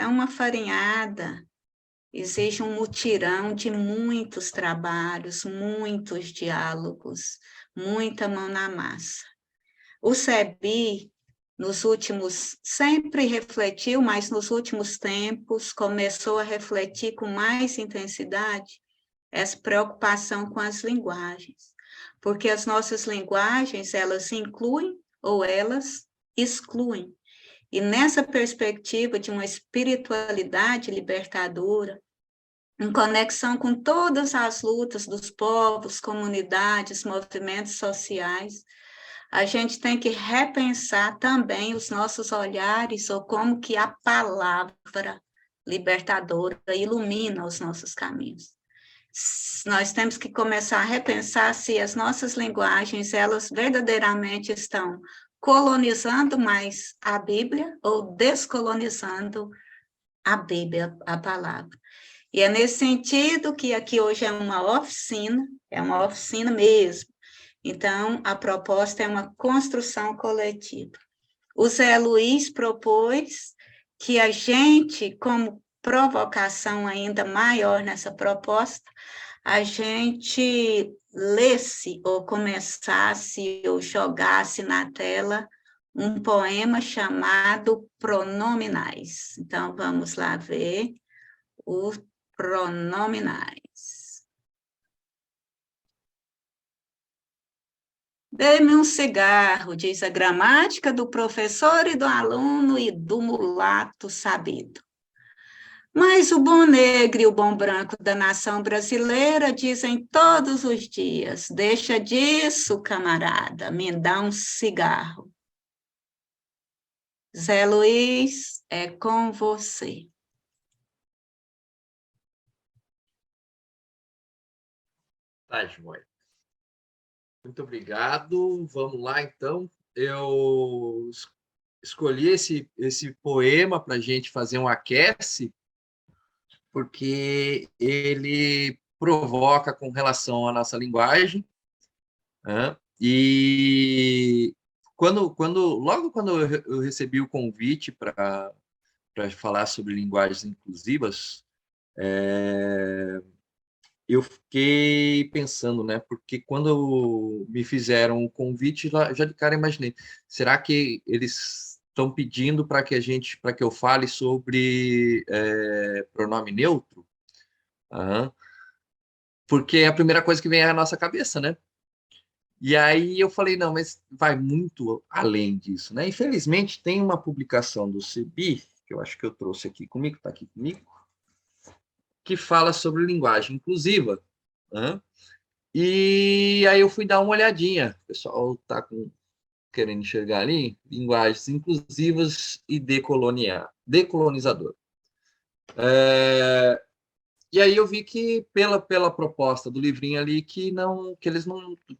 é uma farinhada, exige um mutirão de muitos trabalhos, muitos diálogos, muita mão na massa. O SEBI, sempre refletiu, mas nos últimos tempos começou a refletir com mais intensidade essa preocupação com as linguagens, porque as nossas linguagens, elas incluem ou elas excluem. E nessa perspectiva de uma espiritualidade libertadora, em conexão com todas as lutas dos povos, comunidades, movimentos sociais, a gente tem que repensar também os nossos olhares, ou como que a palavra libertadora ilumina os nossos caminhos. Nós temos que começar a repensar se as nossas linguagens, elas verdadeiramente estão colonizando mais a Bíblia ou descolonizando a Bíblia, a palavra. E é nesse sentido que aqui hoje é uma oficina mesmo. Então, a proposta é uma construção coletiva. O Zé Luiz propôs que a gente, como provocação ainda maior nessa proposta, a gente lesse ou começasse ou jogasse na tela um poema chamado Pronominais. Então, vamos lá ver o Pronominais. Dê-me um cigarro, diz a gramática do professor e do aluno e do mulato sabido. Mas o bom negro e o bom branco da nação brasileira dizem todos os dias: deixa disso, camarada, me dá um cigarro. Zé Luiz, é com você. Tá, joia. Muito obrigado. Vamos lá, então. Eu escolhi esse poema para a gente fazer um aquece, porque ele provoca com relação à nossa linguagem, né? E logo quando eu recebi o convite para falar sobre linguagens inclusivas, eu fiquei pensando, né? Porque quando me fizeram o convite, já de cara imaginei, será que eles estão pedindo para que eu fale sobre pronome neutro? Aham. Porque é a primeira coisa que vem à nossa cabeça, né? E aí eu falei, não, mas vai muito além disso, né? Infelizmente, tem uma publicação do CEBI, que eu acho que eu trouxe aqui comigo, está aqui comigo, que fala sobre linguagem inclusiva, né? E aí eu fui dar uma olhadinha. O pessoal está querendo enxergar ali, linguagens inclusivas e decolonizador. E aí eu vi que pela proposta do livrinho ali que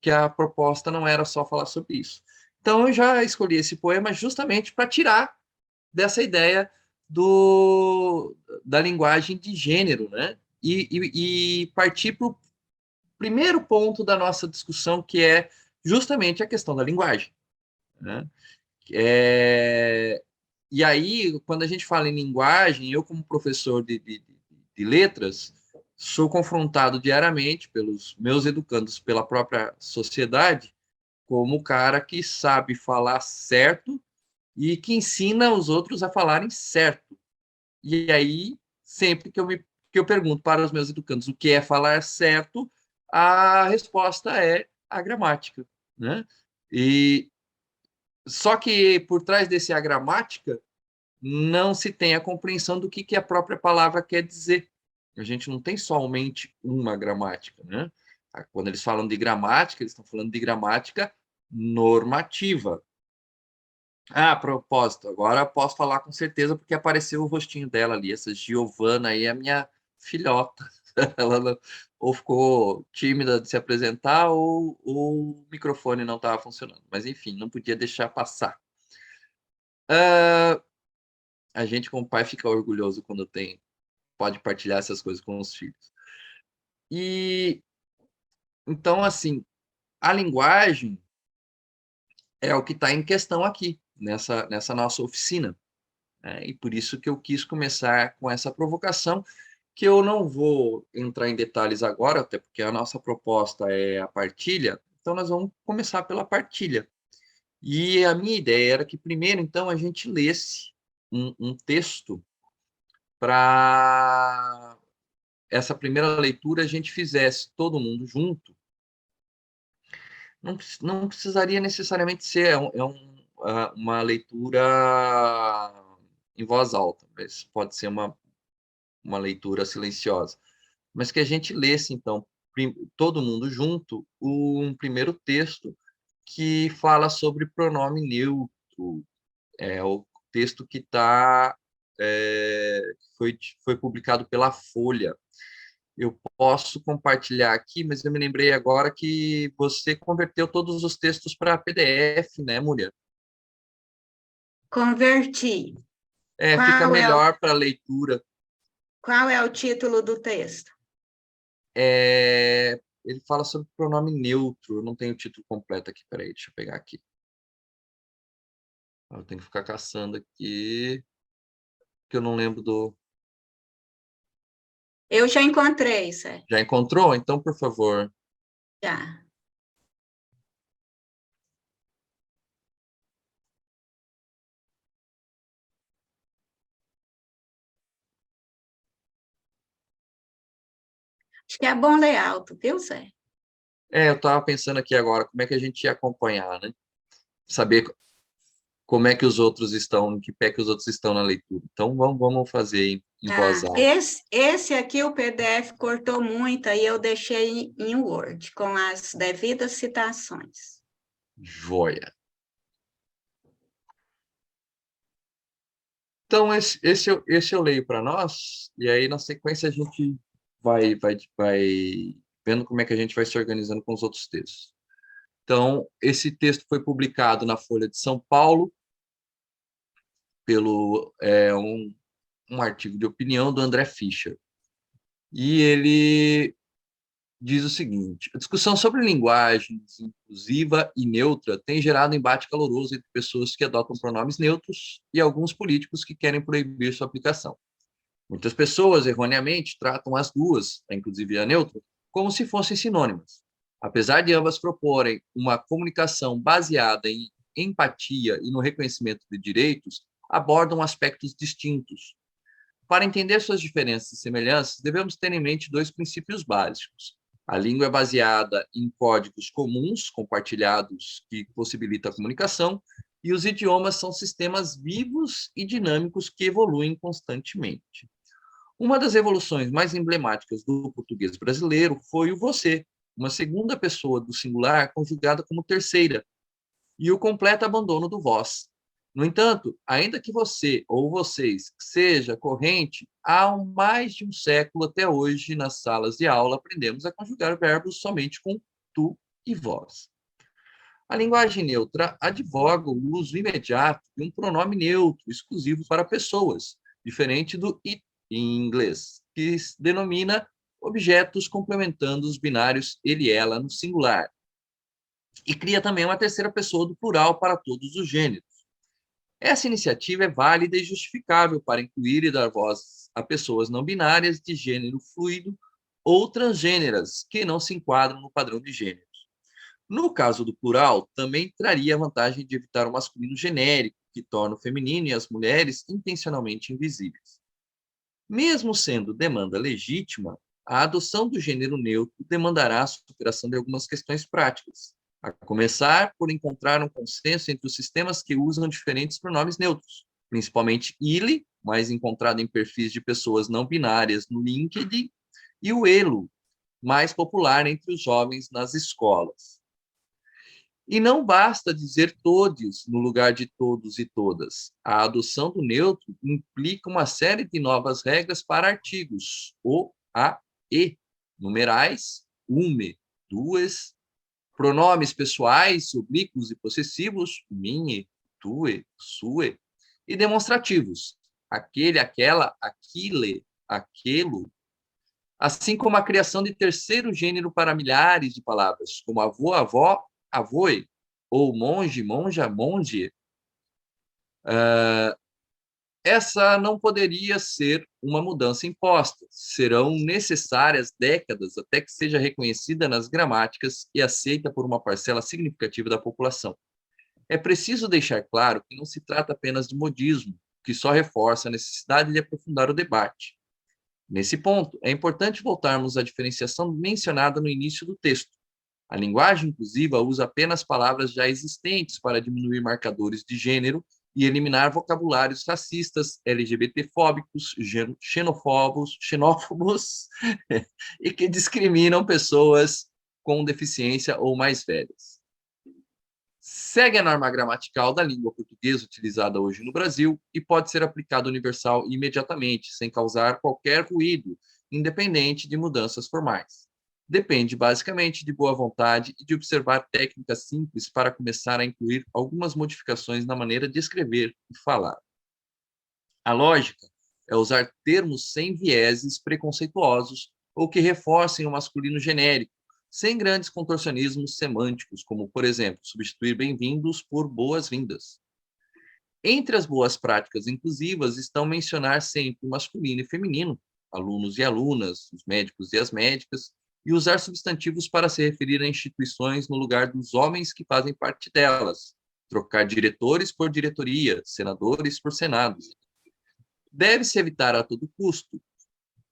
a proposta não era só falar sobre isso. Então eu já escolhi esse poema justamente para tirar dessa ideia da linguagem de gênero, né? E partir para o primeiro ponto da nossa discussão, que é justamente a questão da linguagem, né? E aí, quando a gente fala em linguagem, eu, como professor de letras, sou confrontado diariamente pelos meus educandos, pela própria sociedade, como o cara que sabe falar certo e que ensina os outros a falarem certo. E aí, sempre que eu pergunto para os meus educandos o que é falar certo, a resposta é a gramática, né? E só que por trás desse a gramática não se tem a compreensão do que a própria palavra quer dizer. A gente não tem somente uma gramática, né? Quando eles falam de gramática, eles estão falando de gramática normativa. Ah, a propósito, agora eu posso falar com certeza porque apareceu o rostinho dela ali. Essa Giovana aí é a minha filhota. Ela ou ficou tímida de se apresentar ou o microfone não estava funcionando. Mas enfim, não podia deixar passar. A gente, como pai, fica orgulhoso quando pode partilhar essas coisas com os filhos. E então, assim, a linguagem é o que está em questão aqui, nessa nossa oficina. né? E por isso que eu quis começar com essa provocação, que eu não vou entrar em detalhes agora, até porque a nossa proposta é a partilha, então nós vamos começar pela partilha. E a minha ideia era que primeiro, então, a gente lesse um texto para essa primeira leitura a gente fizesse todo mundo junto. Não precisaria necessariamente ser uma leitura em voz alta, mas pode ser uma leitura silenciosa. Mas que a gente lesse, então, todo mundo junto, um primeiro texto que fala sobre pronome neutro. É o texto que foi publicado pela Folha. Eu posso compartilhar aqui, mas eu me lembrei agora que você converteu todos os textos para PDF, né, mulher? Converti. Fica Qual é o, melhor para leitura. qual é o título do texto? Ele fala sobre pronome neutro. Eu não tenho o título completo aqui. Peraí, deixa eu pegar aqui. Eu tenho que ficar caçando aqui, que eu não lembro do. Eu já encontrei, Sérgio. Já encontrou? Então, por favor. Já. Acho que é bom ler alto, viu, Sérgio? Eu estava pensando aqui agora, como é que a gente ia acompanhar, né? Saber como é que os outros estão, em que pé que os outros estão na leitura. Então, vamos fazer em voz Tá. alta. Esse aqui o PDF cortou muito, aí eu deixei em Word, com as devidas citações. Joia. Então, esse eu leio para nós, e aí, na sequência, a gente vai vendo como é que a gente vai se organizando com os outros textos. Então, esse texto foi publicado na Folha de São Paulo, pelo um artigo de opinião do André Fischer. E ele diz o seguinte: a discussão sobre linguagens inclusiva e neutra tem gerado embate caloroso entre pessoas que adotam pronomes neutros e alguns políticos que querem proibir sua aplicação. Muitas pessoas, erroneamente, tratam as duas, inclusive a neutra, como se fossem sinônimas. Apesar de ambas proporem uma comunicação baseada em empatia e no reconhecimento de direitos, abordam aspectos distintos. Para entender suas diferenças e semelhanças, devemos ter em mente dois princípios básicos. A língua é baseada em códigos comuns, compartilhados, que possibilitam a comunicação, e os idiomas são sistemas vivos e dinâmicos que evoluem constantemente. Uma das evoluções mais emblemáticas do português brasileiro foi o você, uma segunda pessoa do singular conjugada como terceira, e o completo abandono do vós. No entanto, ainda que você ou vocês seja corrente, há mais de um século até hoje, nas salas de aula, aprendemos a conjugar verbos somente com tu e vós. A linguagem neutra advoga o uso imediato de um pronome neutro, exclusivo para pessoas, diferente do it em inglês, que denomina objetos complementando os binários ele e ela no singular. E cria também uma terceira pessoa do plural para todos os gêneros. Essa iniciativa é válida e justificável para incluir e dar voz a pessoas não binárias de gênero fluido ou transgêneras que não se enquadram no padrão de gêneros. No caso do plural, também traria a vantagem de evitar o masculino genérico, que torna o feminino e as mulheres intencionalmente invisíveis. Mesmo sendo demanda legítima, a adoção do gênero neutro demandará a superação de algumas questões práticas, a começar por encontrar um consenso entre os sistemas que usam diferentes pronomes neutros, principalmente ele, mais encontrado em perfis de pessoas não binárias no LinkedIn, e o elo, mais popular entre os jovens nas escolas. E não basta dizer todes no lugar de todos e todas. A adoção do neutro implica uma série de novas regras para artigos, o, a, e, numerais, ume, duas, pronomes pessoais, oblíquos e possessivos, minhe, tue, sue, e demonstrativos, aquele, aquela, aquile, aquelo, assim como a criação de terceiro gênero para milhares de palavras, como avô, avó, avoi, ou monge, monja, monge, essa não poderia ser uma mudança imposta. Serão necessárias décadas até que seja reconhecida nas gramáticas e aceita por uma parcela significativa da população. É preciso deixar claro que não se trata apenas de modismo, que só reforça a necessidade de aprofundar o debate. Nesse ponto, é importante voltarmos à diferenciação mencionada no início do texto. A linguagem inclusiva usa apenas palavras já existentes para diminuir marcadores de gênero e eliminar vocabulários racistas, LGBTfóbicos, xenófobos e que discriminam pessoas com deficiência ou mais velhas. Segue a norma gramatical da língua portuguesa utilizada hoje no Brasil e pode ser aplicada universal imediatamente, sem causar qualquer ruído, independente de mudanças formais. Depende basicamente de boa vontade e de observar técnicas simples para começar a incluir algumas modificações na maneira de escrever e falar. A lógica é usar termos sem vieses preconceituosos ou que reforcem o masculino genérico, sem grandes contorcionismos semânticos, como, por exemplo, substituir bem-vindos por boas-vindas. Entre as boas práticas inclusivas estão mencionar sempre o masculino e feminino, alunos e alunas, os médicos e as médicas, e usar substantivos para se referir a instituições no lugar dos homens que fazem parte delas, trocar diretores por diretoria, senadores por senados. Deve-se evitar a todo custo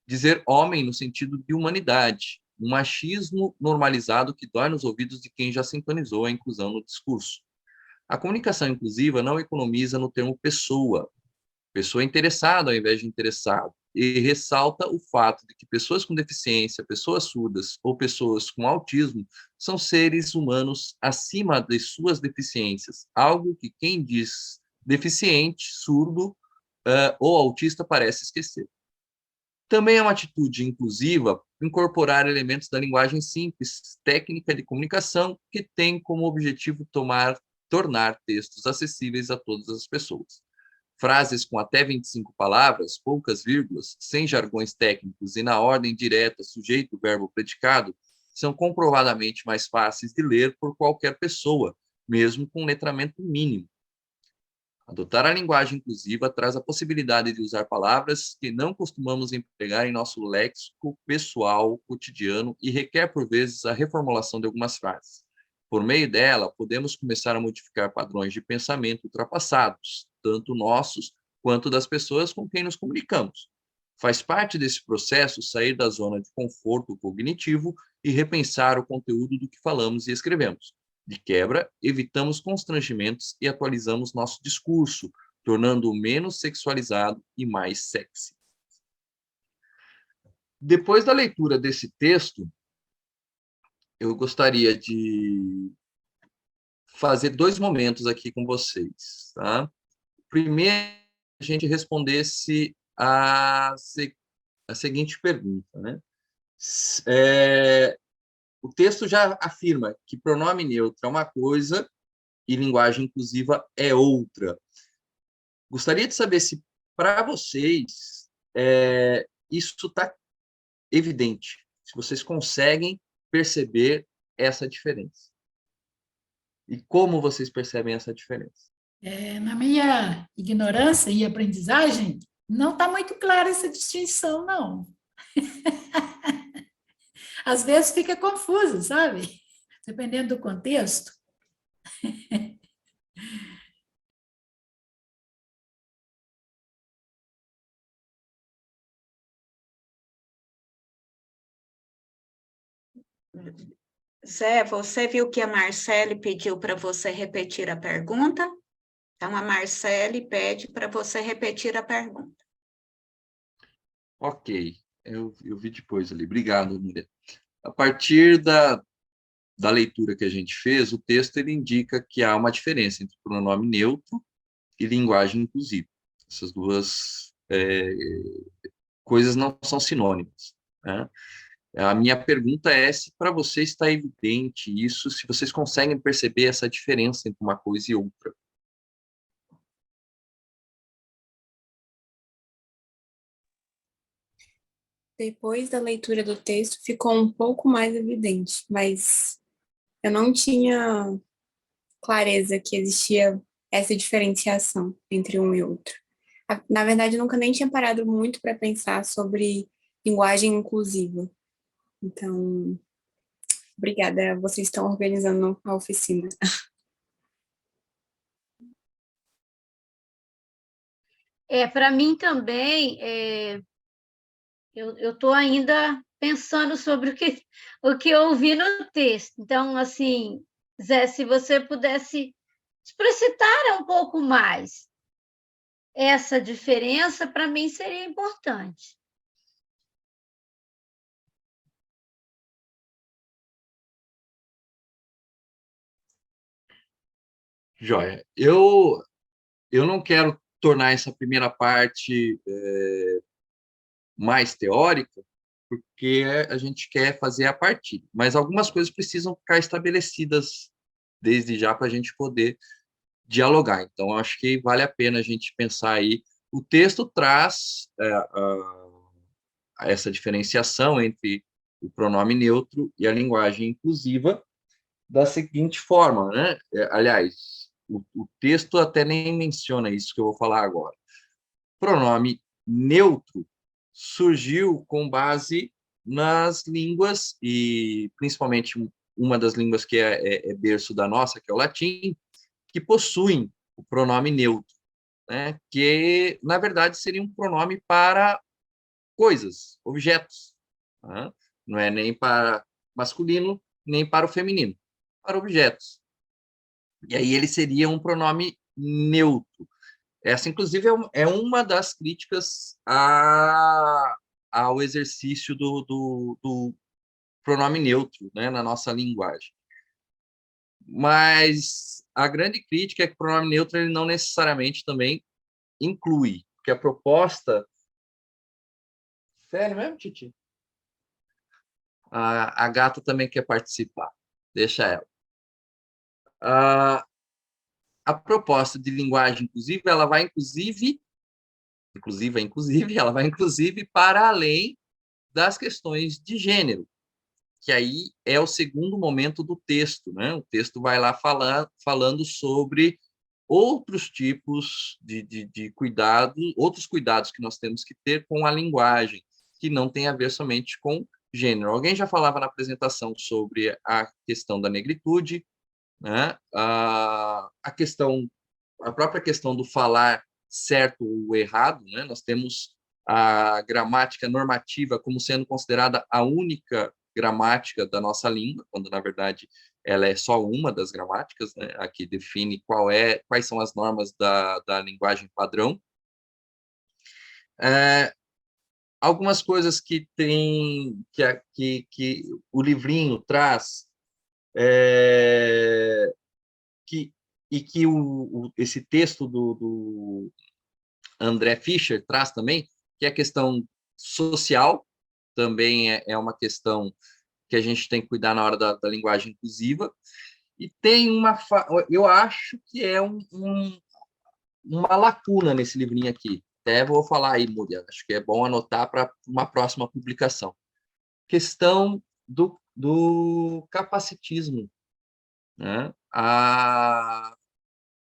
dizer homem no sentido de humanidade, um machismo normalizado que dói nos ouvidos de quem já sintonizou a inclusão no discurso. A comunicação inclusiva não economiza no termo pessoa, pessoa interessada ao invés de interessado, e ressalta o fato de que pessoas com deficiência, pessoas surdas ou pessoas com autismo são seres humanos acima de suas deficiências, algo que quem diz deficiente, surdo ou autista parece esquecer. Também é uma atitude inclusiva incorporar elementos da linguagem simples, técnica de comunicação, que tem como objetivo tornar textos acessíveis a todas as pessoas. Frases com até 25 palavras, poucas vírgulas, sem jargões técnicos e na ordem direta, sujeito, verbo, predicado, são comprovadamente mais fáceis de ler por qualquer pessoa, mesmo com letramento mínimo. Adotar a linguagem inclusiva traz a possibilidade de usar palavras que não costumamos empregar em nosso léxico pessoal, cotidiano, e requer, por vezes, a reformulação de algumas frases. Por meio dela, podemos começar a modificar padrões de pensamento ultrapassados, tanto nossos quanto das pessoas com quem nos comunicamos. Faz parte desse processo sair da zona de conforto cognitivo e repensar o conteúdo do que falamos e escrevemos. De quebra, evitamos constrangimentos e atualizamos nosso discurso, tornando-o menos sexualizado e mais sexy. Depois da leitura desse texto, eu gostaria de fazer 2 momentos aqui com vocês. Tá? Primeiro, a gente respondesse a seguinte pergunta. Né? O texto já afirma que pronome neutro é uma coisa e linguagem inclusiva é outra. Gostaria de saber se, para vocês, isso está evidente, se vocês conseguem perceber essa diferença. E como vocês percebem essa diferença? Na minha ignorância e aprendizagem, não está muito clara essa distinção, não. Às vezes fica confuso, sabe? Dependendo do contexto. Zé, você viu que a Marcele pediu para você repetir a pergunta? Então, a Marcele pede para você repetir a pergunta. Ok, eu vi depois ali. Obrigado, Núria. A partir da leitura que a gente fez, o texto ele indica que há uma diferença entre pronome neutro e linguagem inclusiva. Essas duas coisas não são sinônimas. Né? A minha pergunta é se para vocês está evidente isso, se vocês conseguem perceber essa diferença entre uma coisa e outra. Depois da leitura do texto, ficou um pouco mais evidente, mas eu não tinha clareza que existia essa diferenciação entre um e outro. Na verdade, eu nunca nem tinha parado muito para pensar sobre linguagem inclusiva. Então, obrigada, vocês estão organizando a oficina. Para mim também, eu estou ainda pensando sobre o que eu ouvi no texto. Então, assim, Zé, se você pudesse explicitar um pouco mais essa diferença, para mim seria importante. Joia. Eu não quero tornar essa primeira parte mais teórica, porque a gente quer fazer a partilha. Mas algumas coisas precisam ficar estabelecidas desde já para a gente poder dialogar. Então, acho que vale a pena a gente pensar aí. O texto traz essa diferenciação entre o pronome neutro e a linguagem inclusiva da seguinte forma, né? Aliás, o texto até nem menciona isso que eu vou falar agora. Pronome neutro surgiu com base nas línguas, e principalmente uma das línguas que é berço da nossa, que é o latim, que possuem o pronome neutro, né? Que, na verdade, seria um pronome para coisas, objetos. Né? Não é nem para masculino, nem para o feminino, para objetos. E aí ele seria um pronome neutro. Essa, inclusive, é uma das críticas ao exercício do pronome neutro, né, na nossa linguagem. Mas a grande crítica é que o pronome neutro ele não necessariamente também inclui, porque a proposta... Sério mesmo, Titi? A gata também quer participar. Deixa ela. A proposta de linguagem inclusiva, ela vai inclusive, ela vai inclusive para além das questões de gênero, que aí é o segundo momento do texto, né? O texto vai lá falando sobre outros tipos de cuidado, outros cuidados que nós temos que ter com a linguagem, que não tem a ver somente com gênero. Alguém já falava na apresentação sobre a questão da negritude, né? A própria questão do falar certo ou errado, né? Nós temos a gramática normativa como sendo considerada a única gramática da nossa língua, quando na verdade ela é só uma das gramáticas, né? A que define quais são as normas da linguagem padrão. Algumas coisas que o livrinho traz e que esse texto do André Fischer traz também, que é a questão social, também é uma questão que a gente tem que cuidar na hora da linguagem inclusiva. E tem eu acho que é uma lacuna nesse livrinho aqui. Até vou falar aí, Múria, acho que é bom anotar para uma próxima publicação. Questão do capacitismo. Né?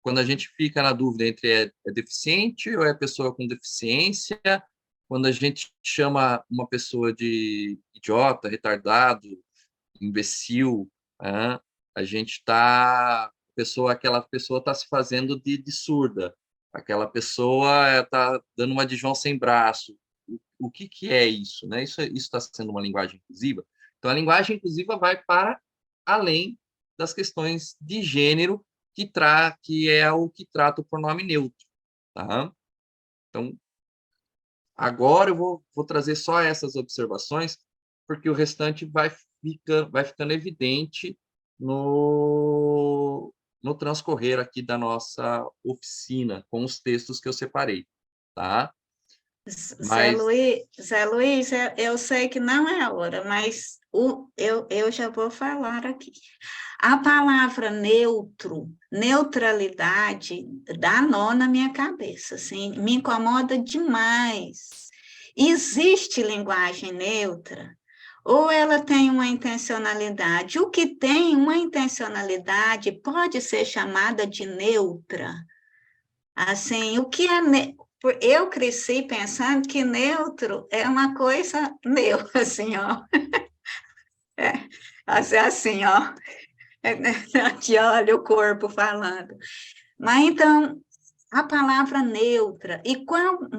Quando a gente fica na dúvida entre é deficiente ou é pessoa com deficiência, quando a gente chama uma pessoa de idiota, retardado, imbecil, né? A gente está... aquela pessoa está se fazendo de surda, aquela pessoa está dando uma de João sem braço. O que é isso? Né? Isso está sendo uma linguagem inclusiva? Então, a linguagem inclusiva vai para além das questões de gênero, que é o que trata o pronome neutro. Tá? Então, agora eu vou trazer só essas observações, porque o restante vai ficando evidente no transcorrer aqui da nossa oficina, com os textos que eu separei. Tá? Zé Luiz, eu sei que não é a hora, mas eu já vou falar aqui. A palavra neutro, neutralidade, dá nó na minha cabeça, assim, me incomoda demais. Existe linguagem neutra? Ou ela tem uma intencionalidade? O que tem uma intencionalidade pode ser chamada de neutra? Assim, o que é Eu cresci pensando que neutro é uma coisa neutra, assim, ó. Assim, ó. Aqui, olha o corpo falando. Mas então, a palavra neutra, e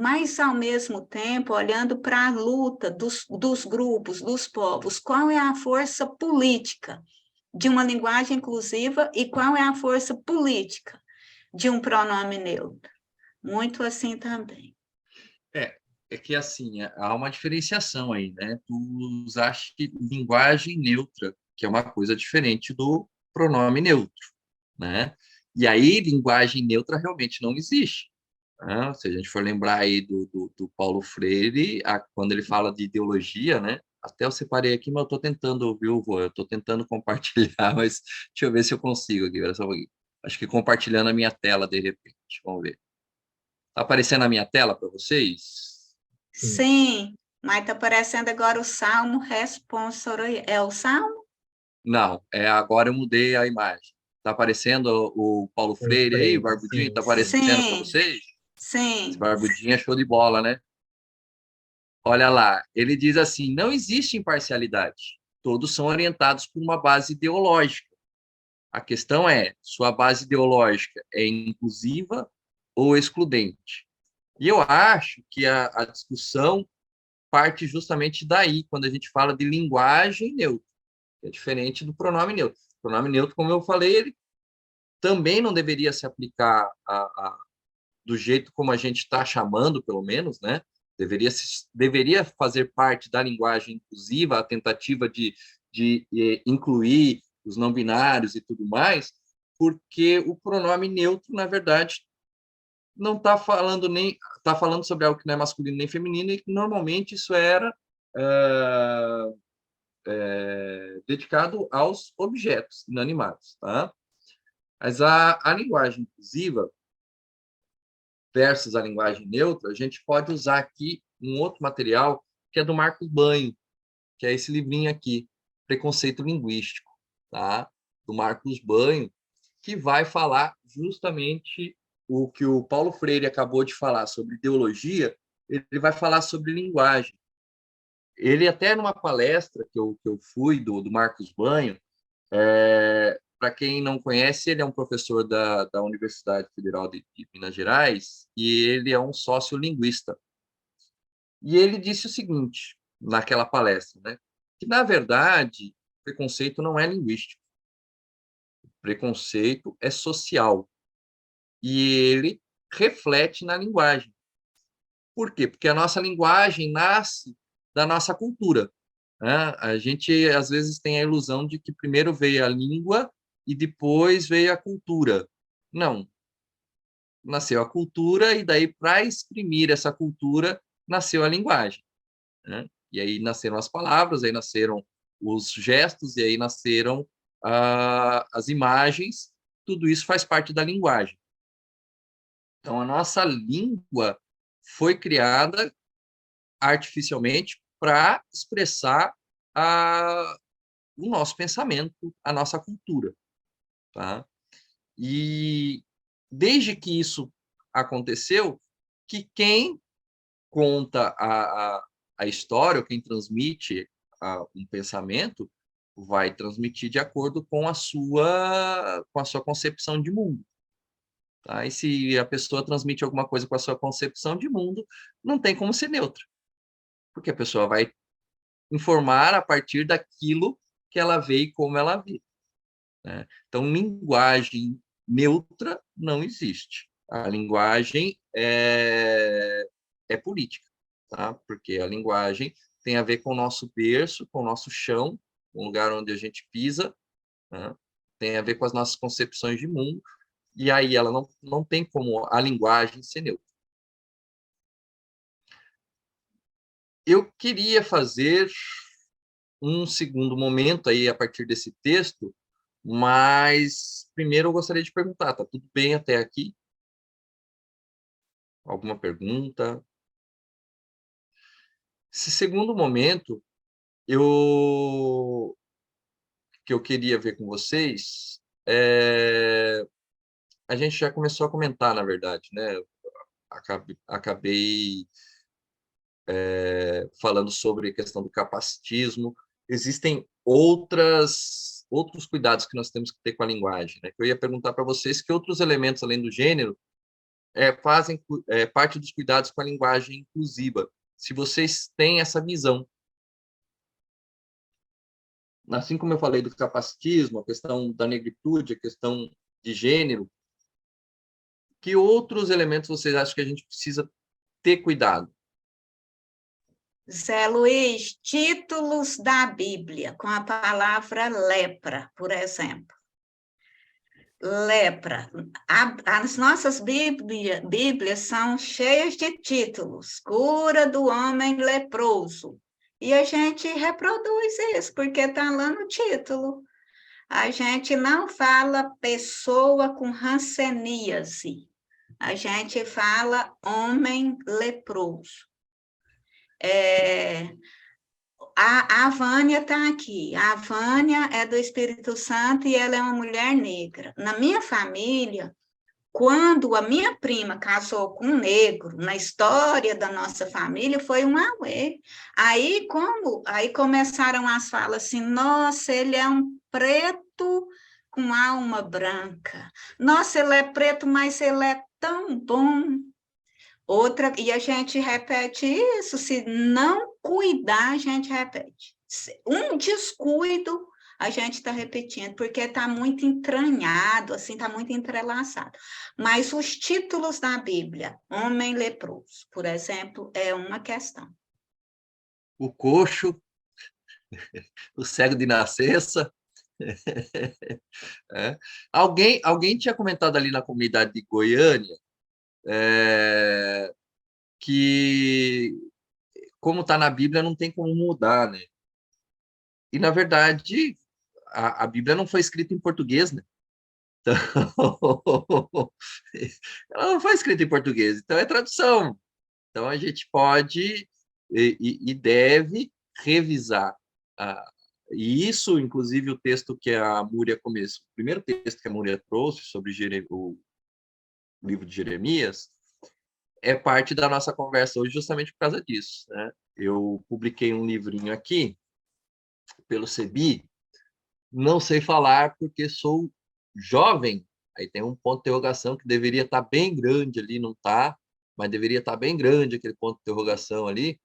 mas ao mesmo tempo, olhando para a luta dos grupos, dos povos, qual é a força política de uma linguagem inclusiva e qual é a força política de um pronome neutro? Muito assim também. É que assim, há uma diferenciação aí, né? Tu usaste linguagem neutra, que é uma coisa diferente do pronome neutro, né? E aí, linguagem neutra realmente não existe, né? Se a gente for lembrar aí do Paulo Freire, quando ele fala de ideologia, né? Até eu separei aqui, mas eu estou tentando, viu, vô? Eu estou tentando compartilhar, mas deixa eu ver se eu consigo aqui, olha só um pouquinho. Acho que compartilhando a minha tela, de repente. Vamos ver. Está aparecendo a minha tela para vocês? Sim, mas está aparecendo agora o Salmo responsorial. É o Salmo? Não, agora eu mudei a imagem. Está aparecendo o Paulo Freire aí, o Barbudinho? Está aparecendo para Sim, vocês? Esse sim. Barbudinho é show de bola, né? Olha lá, ele diz assim: não existe imparcialidade. Todos são orientados por uma base ideológica. A questão é: sua base ideológica é inclusiva ou excludente? E eu acho que a discussão parte justamente daí, quando a gente fala de linguagem neutra, que é diferente do pronome neutro. O pronome neutro, como eu falei, ele também não deveria se aplicar do jeito como a gente está chamando, pelo menos, né? Deveria fazer parte da linguagem inclusiva, a tentativa de incluir os não binários e tudo mais, porque o pronome neutro, na verdade, não está falando está falando sobre algo que não é masculino nem feminino, e que normalmente isso era dedicado aos objetos inanimados, tá? Mas a linguagem inclusiva versus a linguagem neutra, a gente pode usar aqui um outro material que é do Marcos Banho, que é esse livrinho aqui, Preconceito Linguístico, tá? Do Marcos Banho, que vai falar justamente o que o Paulo Freire acabou de falar sobre ideologia, ele vai falar sobre linguagem. Ele até numa palestra que eu fui do Marcos Banho, para quem não conhece, ele é um professor da Universidade Federal de Minas Gerais e ele é um sociolinguista. E ele disse o seguinte, naquela palestra, né, que, na verdade, preconceito não é linguístico. Preconceito é social. E ele reflete na linguagem. Por quê? Porque a nossa linguagem nasce da nossa cultura, né? A gente, às vezes, tem a ilusão de que primeiro veio a língua e depois veio a cultura. Não. Nasceu a cultura e daí, para exprimir essa cultura, nasceu a linguagem, né? E aí nasceram as palavras, aí nasceram os gestos, e aí nasceram as imagens. Tudo isso faz parte da linguagem. Então, a nossa língua foi criada artificialmente para expressar o nosso pensamento, a nossa cultura, tá? E desde que isso aconteceu, que quem conta a história, ou quem transmite um pensamento, vai transmitir de acordo com a sua concepção de mundo. Tá? E se a pessoa transmite alguma coisa com a sua concepção de mundo, não tem como ser neutra, porque a pessoa vai informar a partir daquilo que ela vê e como ela vê, né? Então, linguagem neutra não existe. A linguagem é política, tá? Porque a linguagem tem a ver com o nosso berço, com o nosso chão, o lugar onde a gente pisa, né? Tem a ver com as nossas concepções de mundo, e aí ela não tem como a linguagem ser neutra. Eu queria fazer um segundo momento aí a partir desse texto, mas primeiro eu gostaria de perguntar, tá tudo bem até aqui? Alguma pergunta? Esse segundo momento, que eu queria ver com vocês, a gente já começou a comentar, na verdade, né? acabei falando sobre a questão do capacitismo. Existem outros cuidados que nós temos que ter com a linguagem, né? Eu ia perguntar para vocês que outros elementos, além do gênero, fazem parte dos cuidados com a linguagem inclusiva, se vocês têm essa visão. Assim como eu falei do capacitismo, a questão da negritude, a questão de gênero, que outros elementos vocês acham que a gente precisa ter cuidado? Zé Luiz, títulos da Bíblia, com a palavra lepra, por exemplo. Lepra. As nossas Bíblias são cheias de títulos. Cura do homem leproso. E a gente reproduz isso, porque está lá no título. A gente não fala pessoa com hanseníase. A gente fala homem leproso. A Vânia está aqui. A Vânia é do Espírito Santo e ela é uma mulher negra. Na minha família, quando a minha prima casou com um negro, na história da nossa família, foi um auê. Aí começaram as falas assim, nossa, ele é um preto com alma branca. Nossa, ele é preto, mas ele é tão bom. E a gente repete isso, se não cuidar, a gente repete. Um descuido, a gente está repetindo, porque está muito entranhado, assim, está muito entrelaçado. Mas os títulos da Bíblia, homem leproso, por exemplo, é uma questão. O coxo, o cego de nascença. Alguém tinha comentado ali na comunidade de Goiânia, que, como está na Bíblia, não tem como mudar, né? E, na verdade, a Bíblia não foi escrita em português, né? Então, ela não foi escrita em português, então é tradução. Então, a gente pode e deve revisar. E isso, inclusive, o texto que a Múria começou, o primeiro texto que a Múria trouxe sobre o livro de Jeremias, é parte da nossa conversa hoje justamente por causa disso, né? Eu publiquei um livrinho aqui pelo CEBI, não sei falar porque sou jovem, aí tem um ponto de interrogação que deveria estar bem grande ali, não está, mas deveria estar bem grande aquele ponto de interrogação ali,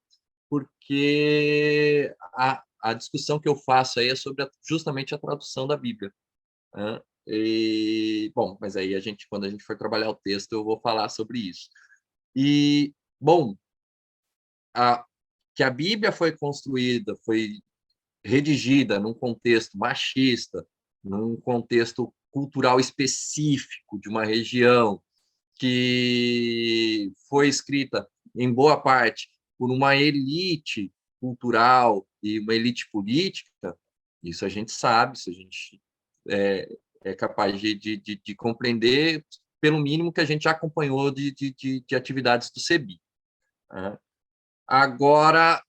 porque a discussão que eu faço aí é sobre justamente a tradução da Bíblia, né? Bom, mas aí quando a gente for trabalhar o texto, eu vou falar sobre isso. E, bom, que a Bíblia foi construída, foi redigida num contexto machista, num contexto cultural específico de uma região, que foi escrita, em boa parte, por uma elite cultural e uma elite política, isso a gente sabe, isso a gente é capaz de compreender, pelo mínimo que a gente já acompanhou de atividades do CEBI. Né? Agora,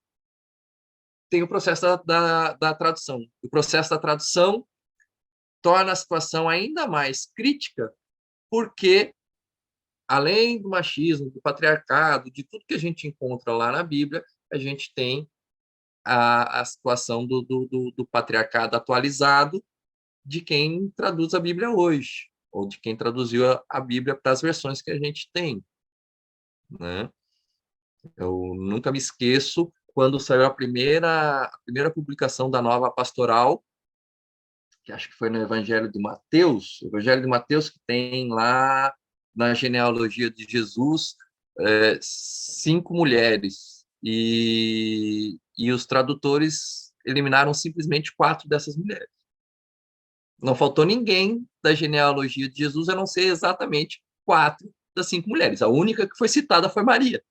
tem o processo da tradução. O processo da tradução torna a situação ainda mais crítica, porque, além do machismo, do patriarcado, de tudo que a gente encontra lá na Bíblia, a gente tem a situação do patriarcado atualizado de quem traduz a Bíblia hoje, ou de quem traduziu a Bíblia para as versões que a gente tem. Né? Eu nunca me esqueço quando saiu a primeira publicação da Nova Pastoral, que acho que foi no Evangelho de Mateus, que tem lá na genealogia de Jesus 5 mulheres, e os tradutores eliminaram simplesmente 4 dessas mulheres. Não faltou ninguém da genealogia de Jesus, a não ser exatamente 4 das 5 mulheres. A única que foi citada foi Maria.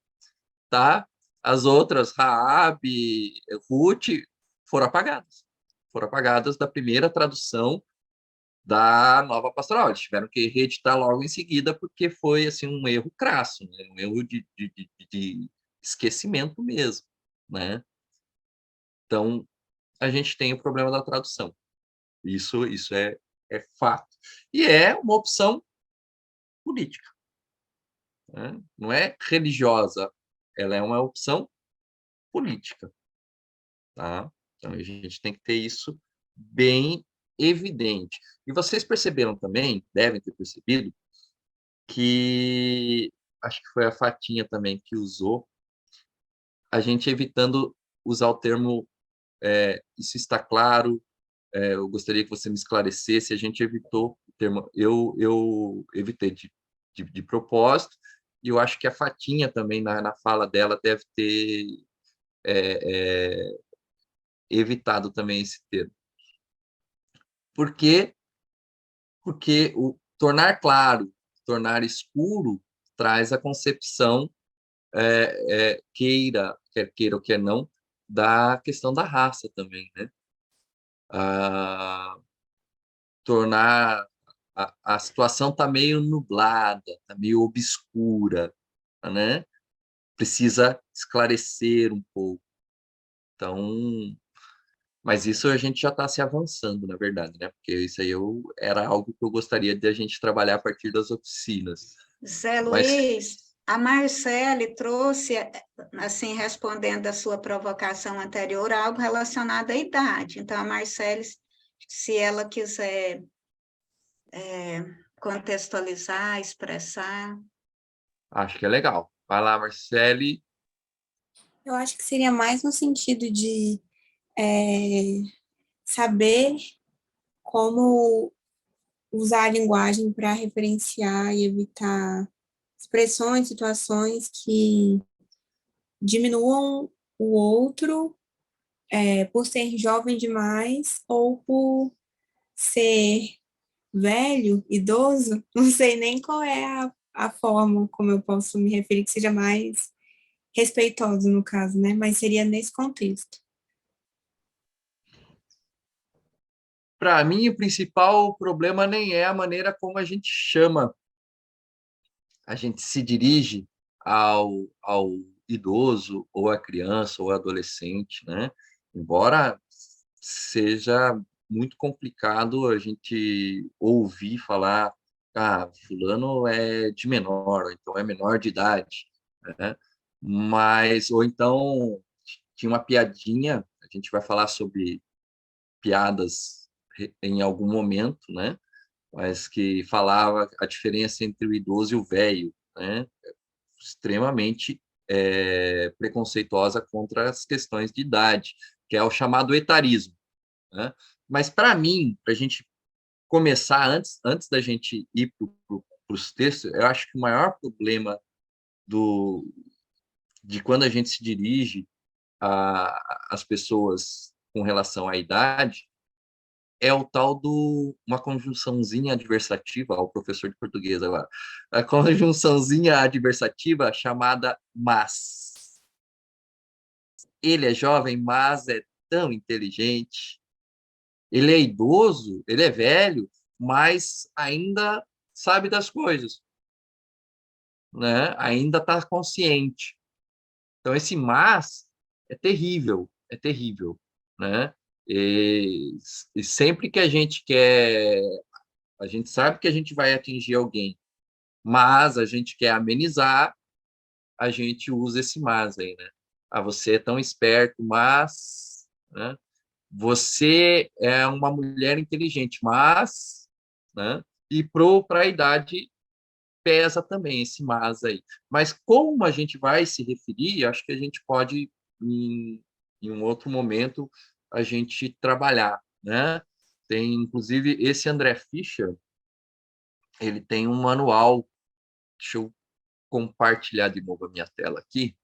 Tá? As outras, Raabe, Ruth, foram apagadas da primeira tradução da Nova Pastoral. Eles tiveram que reeditar logo em seguida, porque foi assim, um erro crasso, né? Um erro de esquecimento mesmo. Né? Então, a gente tem o problema da tradução. Isso é fato. E é uma opção política. né? Não é religiosa, ela é uma opção política, tá? Então, a gente tem que ter isso bem evidente. E vocês perceberam também, devem ter percebido, que acho que foi a Fatinha também que usou, a gente evitando usar o termo isso está claro, eu gostaria que você me esclarecesse, a gente evitou o termo, eu evitei de propósito, e eu acho que a Fatinha também, na fala dela, deve ter evitado também esse termo. Por quê? Porque o tornar claro, tornar escuro, traz a concepção, quer queira ou quer não, da questão da raça também, né? Ah, tornar a situação está meio nublada, está meio obscura, né? Precisa esclarecer um pouco. Então, mas isso a gente já está se avançando, na verdade, né? Porque isso aí era algo que eu gostaria de a gente trabalhar a partir das oficinas. Zé Mas Luiz, a Marcele trouxe, assim, respondendo a sua provocação anterior, algo relacionado à idade. Então, a Marcele, se ela quiser contextualizar, expressar. acho que é legal. Vai lá, Marcele. Eu acho que seria mais no sentido de saber como usar a linguagem para referenciar e evitar expressões, situações que diminuam o outro por ser jovem demais ou por ser velho, idoso, não sei nem qual é a forma como eu posso me referir que seja mais respeitosa no caso, né? Mas seria nesse contexto. Para mim, o principal problema nem é a maneira como a gente chama, a gente se dirige ao idoso, ou à criança, ou adolescente, né? Embora seja muito complicado a gente ouvir falar, fulano é de menor, ou então é menor de idade, né? Mas, ou então, tinha uma piadinha, a gente vai falar sobre piadas em algum momento, né? Mas que falava a diferença entre o idoso e o velho, né? Extremamente preconceituosa contra as questões de idade, que é o chamado etarismo, né? Mas, para mim, para a gente começar, antes da gente ir para os textos, eu acho que o maior problema de quando a gente se dirige às pessoas com relação à idade é o tal uma conjunçãozinha adversativa, ao professor de português agora, a conjunçãozinha adversativa chamada mas. Ele é jovem, mas é tão inteligente. Ele é idoso, ele é velho, mas ainda sabe das coisas, né? Ainda está consciente. Então, esse mas é terrível, né? E sempre que a gente quer, a gente sabe que a gente vai atingir alguém, mas a gente quer amenizar, a gente usa esse mas aí, né? Você é tão esperto, mas, né? Você é uma mulher inteligente, mas, né? E para a idade pesa também esse mas aí. Mas como a gente vai se referir, acho que a gente pode, em um outro momento, a gente trabalhar, né? Tem, inclusive, esse André Fischer, ele tem um manual, deixa eu compartilhar de novo a minha tela aqui,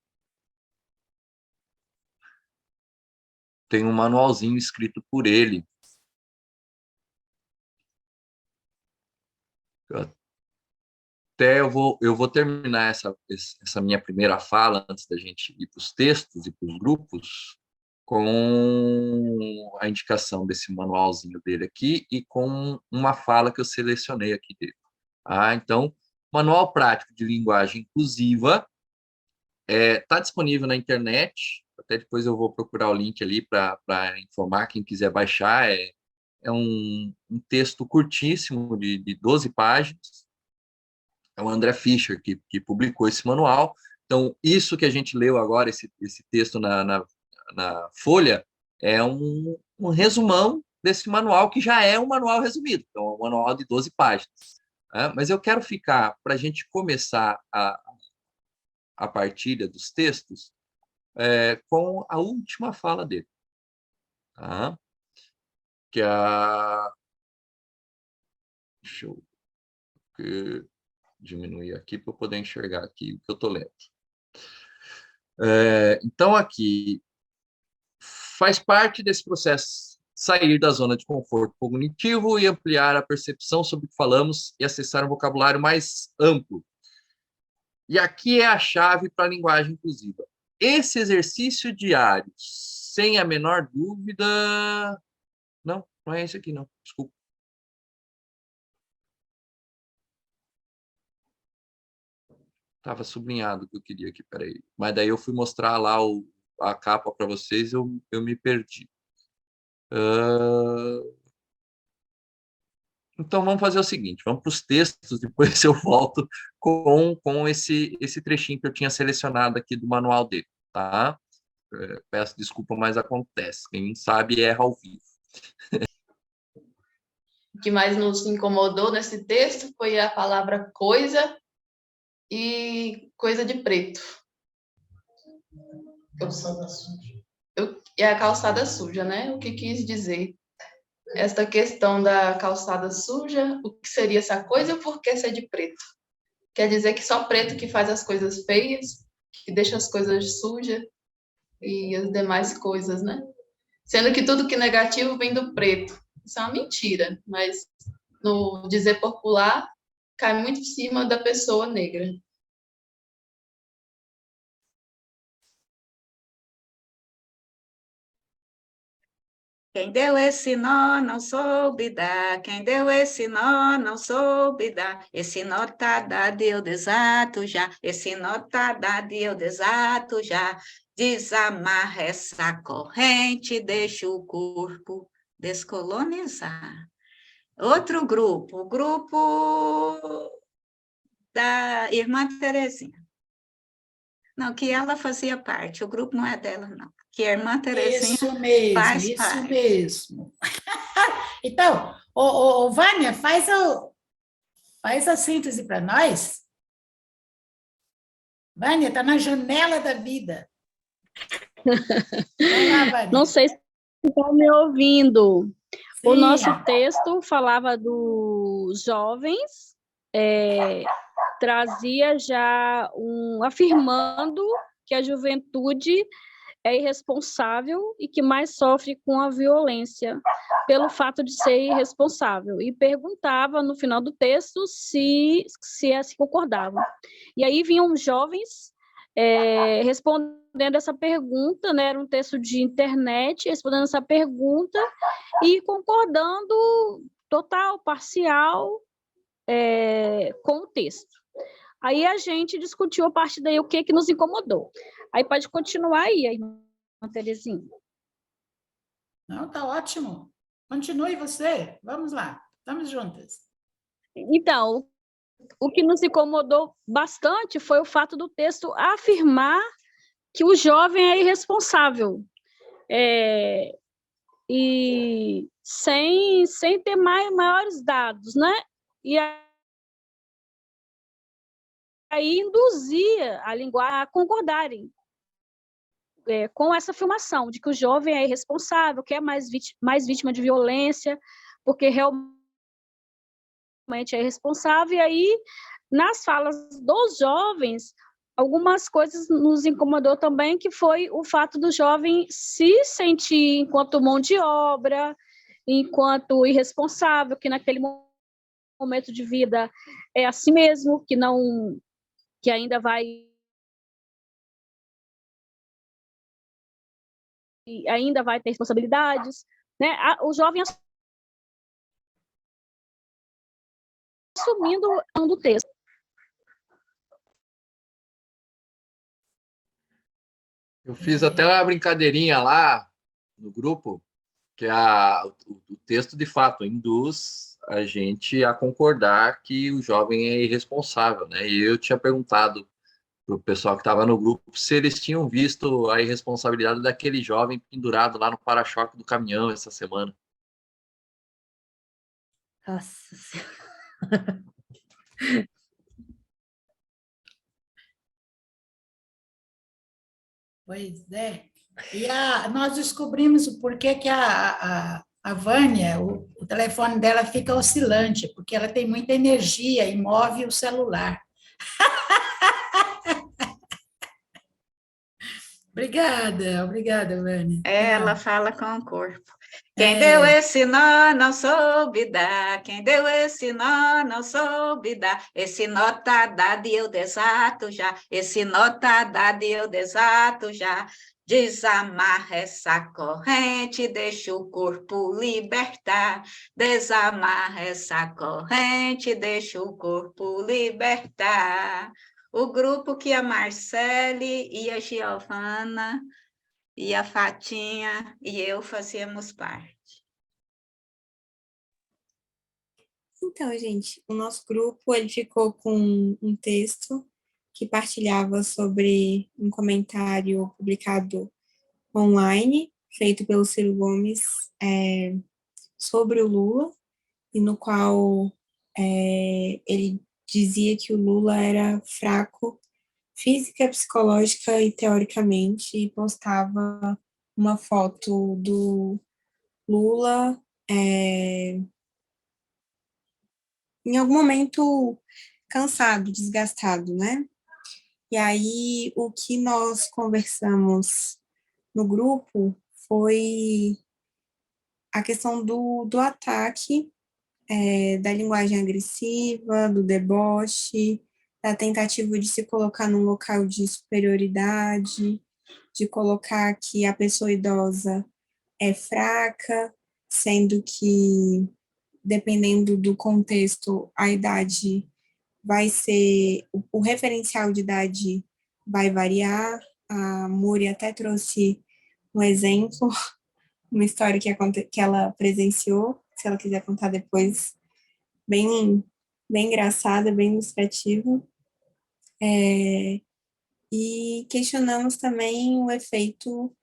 tem um manualzinho escrito por ele. Até eu vou terminar essa minha primeira fala, antes da gente ir para os textos e para os grupos, com a indicação desse manualzinho dele aqui e com uma fala que eu selecionei aqui dele. Então, Manual Prático de Linguagem Inclusiva está disponível na internet, até depois eu vou procurar o link ali para informar quem quiser baixar. É um texto curtíssimo, de 12 páginas, é o André Fischer que publicou esse manual. Então, isso que a gente leu agora, esse texto na Folha, é um resumão desse manual, que já é um manual resumido, então é um manual de 12 páginas. Né? Mas eu quero ficar, para a gente começar a partilha dos textos, com a última fala dele. Tá? Que é a... Deixa eu diminuir aqui para eu poder enxergar aqui o que eu estou lendo. Então, aqui, faz parte desse processo sair da zona de conforto cognitivo e ampliar a percepção sobre o que falamos e acessar um vocabulário mais amplo. E aqui é a chave para a linguagem inclusiva. Esse exercício diário, sem a menor dúvida... Não, não é esse aqui, não. Desculpa. Estava sublinhado o que eu queria aqui, peraí. Mas daí eu fui mostrar lá a capa para vocês, eu me perdi. Então, vamos fazer o seguinte, vamos para os textos, depois eu volto com esse trechinho que eu tinha selecionado aqui do manual dele, tá? Peço desculpa, mas acontece. Quem sabe erra ao vivo. O que mais nos incomodou nesse texto foi a palavra coisa e coisa de preto. Calçada suja. E a calçada suja, né? O que quis dizer? Esta questão da calçada suja, o que seria essa coisa e o porquê ser de preto? Quer dizer que só preto que faz as coisas feias, que deixa as coisas sujas e as demais coisas, né? Sendo que tudo que é negativo vem do preto. Isso é uma mentira, mas no dizer popular cai muito em cima da pessoa negra. Quem deu esse nó não soube dar, quem deu esse nó não soube dar. Esse nó tá dado e eu desato já, esse nó tá dado e eu desato já. Desamarra essa corrente, deixa o corpo descolonizar. Outro grupo, o grupo da irmã Terezinha. Não, que ela fazia parte, o grupo não é dela, não. Que a irmã Terezinha faz Isso parte. mesmo. Então, Vânia, faz a síntese para nós. Vânia, está na janela da vida. Vai lá, Vânia. Não sei se estão me ouvindo. Sim. O nosso texto falava dos jovens, trazia já afirmando que a juventude é irresponsável e que mais sofre com a violência pelo fato de ser irresponsável. E perguntava no final do texto se concordavam. E aí vinham jovens respondendo essa pergunta, né? Era um texto de internet, respondendo essa pergunta e concordando total, parcial, com o texto. Aí a gente discutiu a partir daí o que nos incomodou. Aí pode continuar aí, irmã Terezinha. Não, tá ótimo. Continue você. Vamos lá. Estamos juntas. Então, o que nos incomodou bastante foi o fato do texto afirmar que o jovem é irresponsável. E sem ter maiores dados, né? E aí induzia a linguagem a concordarem com essa afirmação de que o jovem é irresponsável, que é mais vítima de violência, porque realmente é irresponsável. E aí, nas falas dos jovens, algumas coisas nos incomodou também, que foi o fato do jovem se sentir enquanto mão de obra, enquanto irresponsável, que naquele momento de vida é assim mesmo, que ainda vai ter responsabilidades, né? O jovem assumindo o texto. Eu fiz até uma brincadeirinha lá no grupo, que o texto, de fato, induz a gente a concordar que o jovem é irresponsável, né? E eu tinha perguntado para o pessoal que estava no grupo se eles tinham visto a irresponsabilidade daquele jovem pendurado lá no para-choque do caminhão essa semana. Nossa Senhora. Pois é. E nós descobrimos o porquê que a Vânia, o telefone dela fica oscilante, porque ela tem muita energia e move o celular. Obrigada, Vânia. Ela fala com o corpo. Quem deu esse nó não soube dar, quem deu esse nó não soube dar, esse nó tá dado e eu desato já, esse nó tá dado e eu desato já, desamarra essa corrente, deixa o corpo libertar, desamarra essa corrente, deixa o corpo libertar. O grupo que a Marcele e a Giovana e a Fatinha e eu fazíamos parte. Então, gente, o nosso grupo ele ficou com um texto que partilhava sobre um comentário publicado online, feito pelo Ciro Gomes, sobre o Lula, e no qual ele dizia que o Lula era fraco física, psicológica e teoricamente, e postava uma foto do Lula em algum momento cansado, desgastado, né? E aí, o que nós conversamos no grupo foi a questão do ataque, da linguagem agressiva, do deboche, da tentativa de se colocar num local de superioridade, de colocar que a pessoa idosa é fraca, sendo que, dependendo do contexto, a idade vai ser, o referencial de idade vai variar. A Muri até trouxe um exemplo, uma história que ela presenciou, se ela quiser contar depois, bem engraçada, bem ilustrativa. E questionamos também o efeito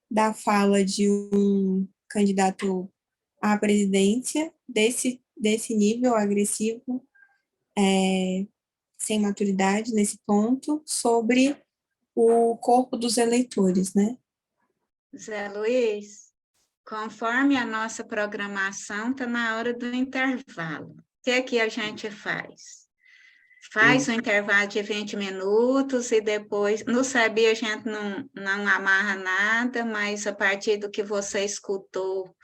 da fala de um candidato à presidência desse nível agressivo, sem maturidade nesse ponto, sobre o corpo dos eleitores, né? Zé Luiz, conforme a nossa programação, está na hora do intervalo. O que é que a gente faz? Faz um intervalo de 20 minutos e depois, no SEBI a gente não amarra nada, mas a partir do que você escutou,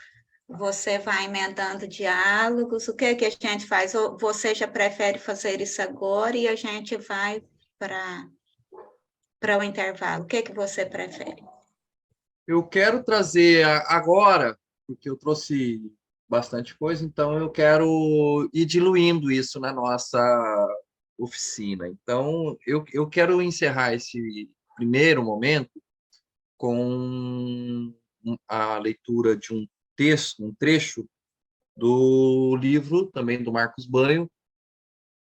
você vai emendando diálogos. O que é que a gente faz? Ou você já prefere fazer isso agora e a gente vai para o intervalo? O que é que você prefere? Eu quero trazer agora, porque eu trouxe bastante coisa, então eu quero ir diluindo isso na nossa oficina. Então, eu quero encerrar esse primeiro momento com a leitura de um texto, um trecho do livro, também do Marcos Banho,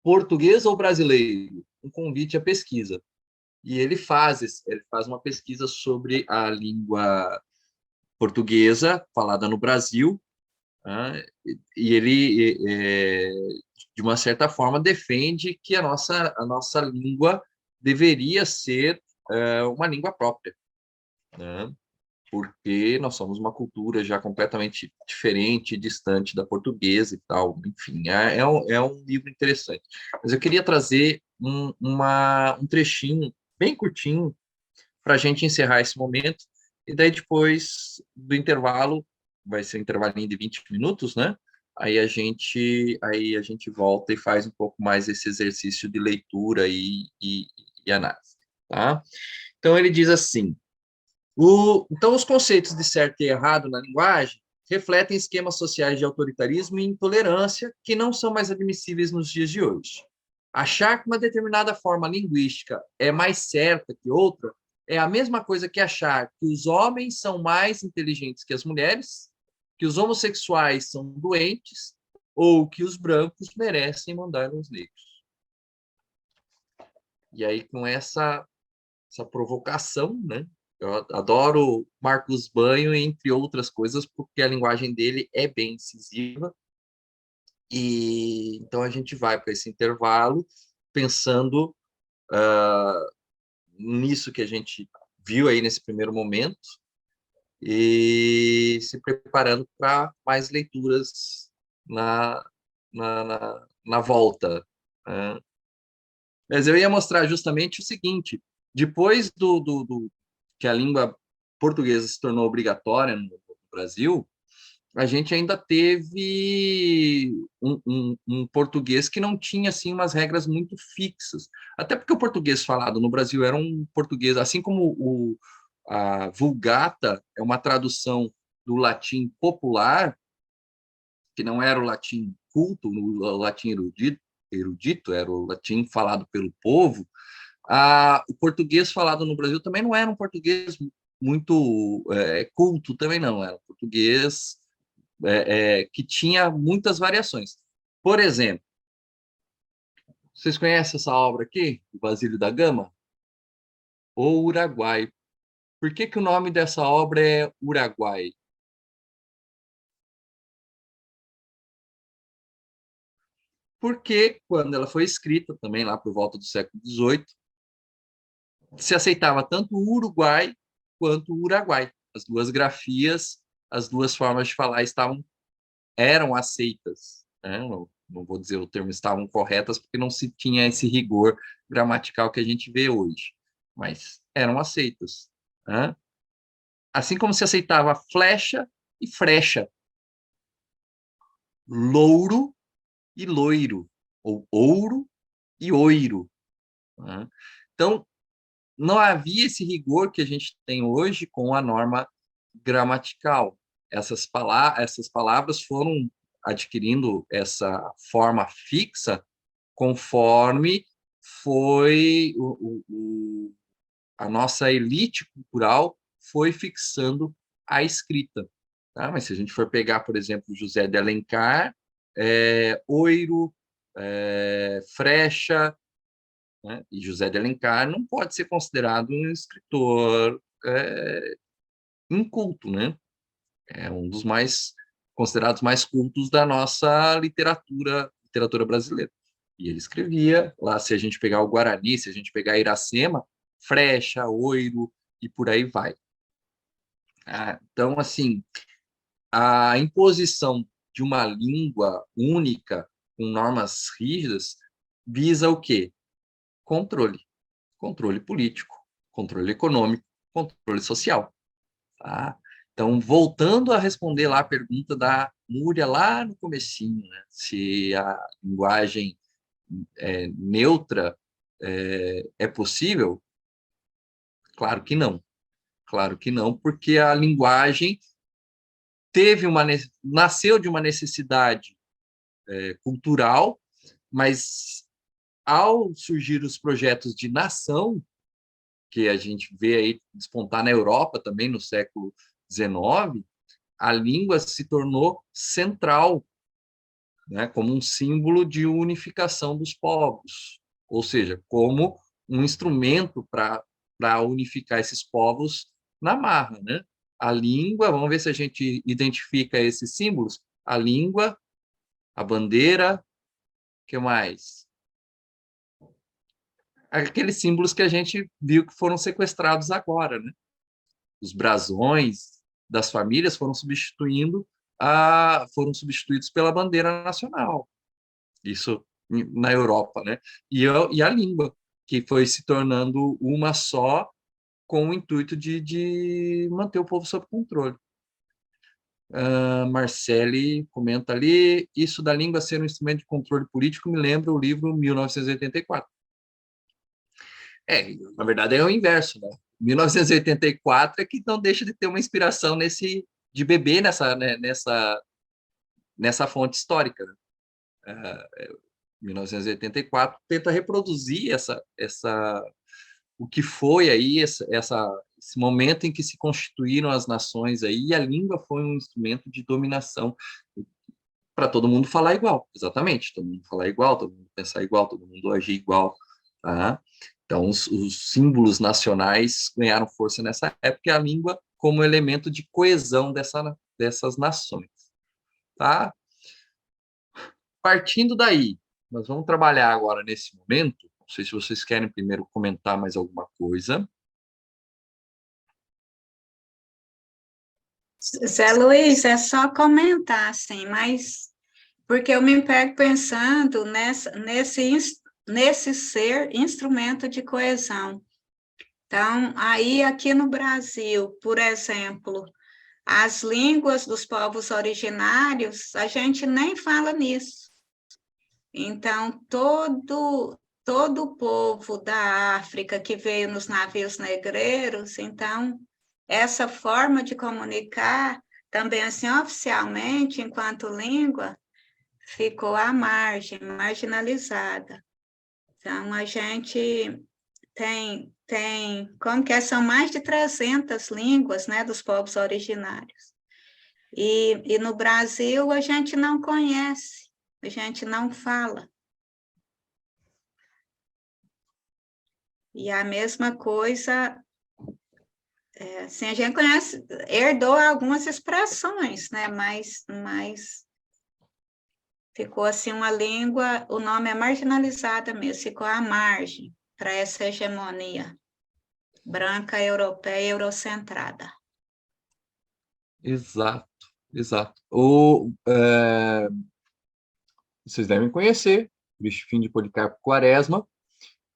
Português ou Brasileiro? Um convite à pesquisa. E ele faz uma pesquisa sobre a língua portuguesa falada no Brasil, né? E ele, de uma certa forma, defende que a nossa língua deveria ser uma língua própria, né? Porque nós somos uma cultura já completamente diferente, distante da portuguesa e tal. Enfim, é um livro interessante. Mas eu queria trazer um trechinho bem curtinho para a gente encerrar esse momento, e daí depois do intervalo, vai ser um intervalinho de 20 minutos, né? Aí a gente volta e faz um pouco mais esse exercício de leitura e análise, tá? Então ele diz assim: então os conceitos de certo e errado na linguagem refletem esquemas sociais de autoritarismo e intolerância que não são mais admissíveis nos dias de hoje. Achar que uma determinada forma linguística é mais certa que outra é a mesma coisa que achar que os homens são mais inteligentes que as mulheres, que os homossexuais são doentes ou que os brancos merecem mandar nos negros. E aí, com essa provocação, né? Eu adoro Marcos Banho, entre outras coisas, porque a linguagem dele é bem incisiva. E então a gente vai para esse intervalo pensando nisso que a gente viu aí nesse primeiro momento e se preparando para mais leituras na volta, né? Mas eu ia mostrar justamente o seguinte: depois que a língua portuguesa se tornou obrigatória no Brasil, a gente ainda teve um português que não tinha assim umas regras muito fixas. Até porque o português falado no Brasil era um português, assim como a Vulgata é uma tradução do latim popular, que não era o latim culto, o latim erudito, era o latim falado pelo povo. O português falado no Brasil também não era um português muito culto, também não, era um português que tinha muitas variações. Por exemplo, vocês conhecem essa obra aqui, do Basílio da Gama? O Uruguai. Por que o nome dessa obra é Uruguai? Porque quando ela foi escrita, também lá por volta do século XVIII, se aceitava tanto o Uruguai quanto o Uraguai. As duas grafias, as duas formas de falar eram aceitas, né? Não vou dizer o termo estavam corretas, porque não se tinha esse rigor gramatical que a gente vê hoje, mas eram aceitas, né? Assim como se aceitava flecha e frecha, louro e loiro, ou ouro e oiro, né? Então, não havia esse rigor que a gente tem hoje com a norma gramatical. Essas palavras foram adquirindo essa forma fixa conforme foi a nossa elite cultural foi fixando a escrita. Tá? Mas se a gente for pegar, por exemplo, José de Alencar, oiro, frecha, né? E José de Alencar não pode ser considerado um escritor inculto, né? É um dos mais considerados mais cultos da nossa literatura brasileira. E ele escrevia lá, se a gente pegar o Guarani, se a gente pegar Iracema, frecha, oiro e por aí vai. Então, assim, a imposição de uma língua única com normas rígidas visa o quê? Controle. Controle político, controle econômico, controle social. Tá? Então, voltando a responder lá a pergunta da Núria lá no comecinho, né? Se a linguagem neutra é possível? Claro que não. Claro que não, porque a linguagem nasceu de uma necessidade cultural, mas ao surgir os projetos de nação, que a gente vê aí despontar na Europa também no século XIX, a língua se tornou central, né, como um símbolo de unificação dos povos, ou seja, como um instrumento para unificar esses povos na marra, né? A língua, vamos ver se a gente identifica esses símbolos. A língua, a bandeira, o que mais? Aqueles símbolos que a gente viu que foram sequestrados agora, né? Os brasões das famílias foram substituídos pela bandeira nacional. Isso na Europa, né? E a língua, que foi se tornando uma só com o intuito de manter o povo sob controle. Marcele comenta ali, isso da língua ser um instrumento de controle político me lembra o livro 1984. Na verdade é o inverso, né? 1984 é que não deixa de ter uma inspiração de beber nessa fonte histórica, né? 1984 tenta reproduzir o que foi aí esse momento em que se constituíram as nações aí, e a língua foi um instrumento de dominação para todo mundo falar igual, exatamente, todo mundo falar igual, todo mundo pensar igual, todo mundo agir igual, tá? Então, os símbolos nacionais ganharam força nessa época, e a língua como elemento de coesão dessas nações, tá? Partindo daí, nós vamos trabalhar agora nesse momento, não sei se vocês querem primeiro comentar mais alguma coisa. Zé Luiz, é só comentar, assim, mas porque eu me pego pensando nesse ser instrumento de coesão. Então, aí aqui no Brasil, por exemplo, as línguas dos povos originários, a gente nem fala nisso. Então, todo o povo da África que veio nos navios negreiros, então, essa forma de comunicar, também assim, oficialmente, enquanto língua, ficou à margem, marginalizada. Então, a gente como que são mais de 300 línguas, né, dos povos originários. E no Brasil, a gente não conhece, a gente não fala. E a mesma coisa, assim, a gente conhece, herdou algumas expressões, né, mas ficou assim uma língua, o nome é marginalizada mesmo, ficou à margem para essa hegemonia branca, europeia, eurocentrada. Exato, exato. Vocês devem conhecer Crispim de Policarpo Quaresma,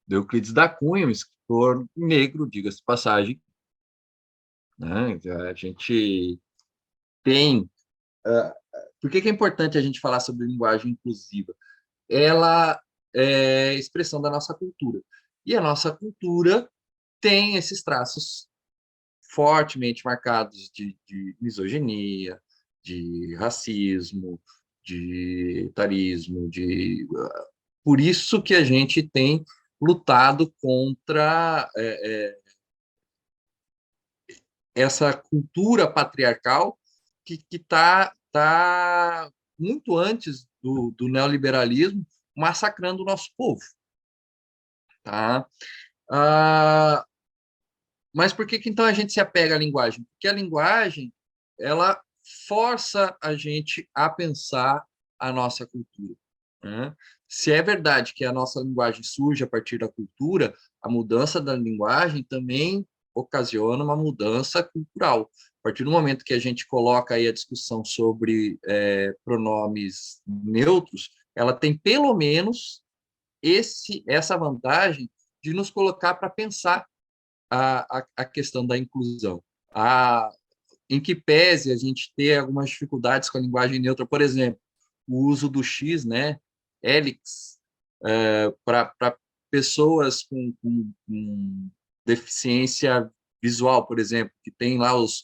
de Euclides da Cunha, um escritor negro, diga-se de passagem, né? A gente tem... por que é importante a gente falar sobre linguagem inclusiva? Ela é expressão da nossa cultura. E a nossa cultura tem esses traços fortemente marcados de misoginia, de racismo, de etarismo, por isso que a gente tem lutado contra essa cultura patriarcal que tá muito antes do neoliberalismo massacrando o nosso povo. Tá? Mas por que então a gente se apega à linguagem? Porque a linguagem, ela força a gente a pensar a nossa cultura, né? Se é verdade que a nossa linguagem surge a partir da cultura, a mudança da linguagem também ocasiona uma mudança cultural. A partir do momento que a gente coloca aí a discussão sobre pronomes neutros, ela tem pelo menos essa vantagem de nos colocar para pensar a questão da inclusão. Em que pese a gente ter algumas dificuldades com a linguagem neutra, por exemplo, o uso do X, né, helix, para pessoas com deficiência visual, por exemplo, que tem lá os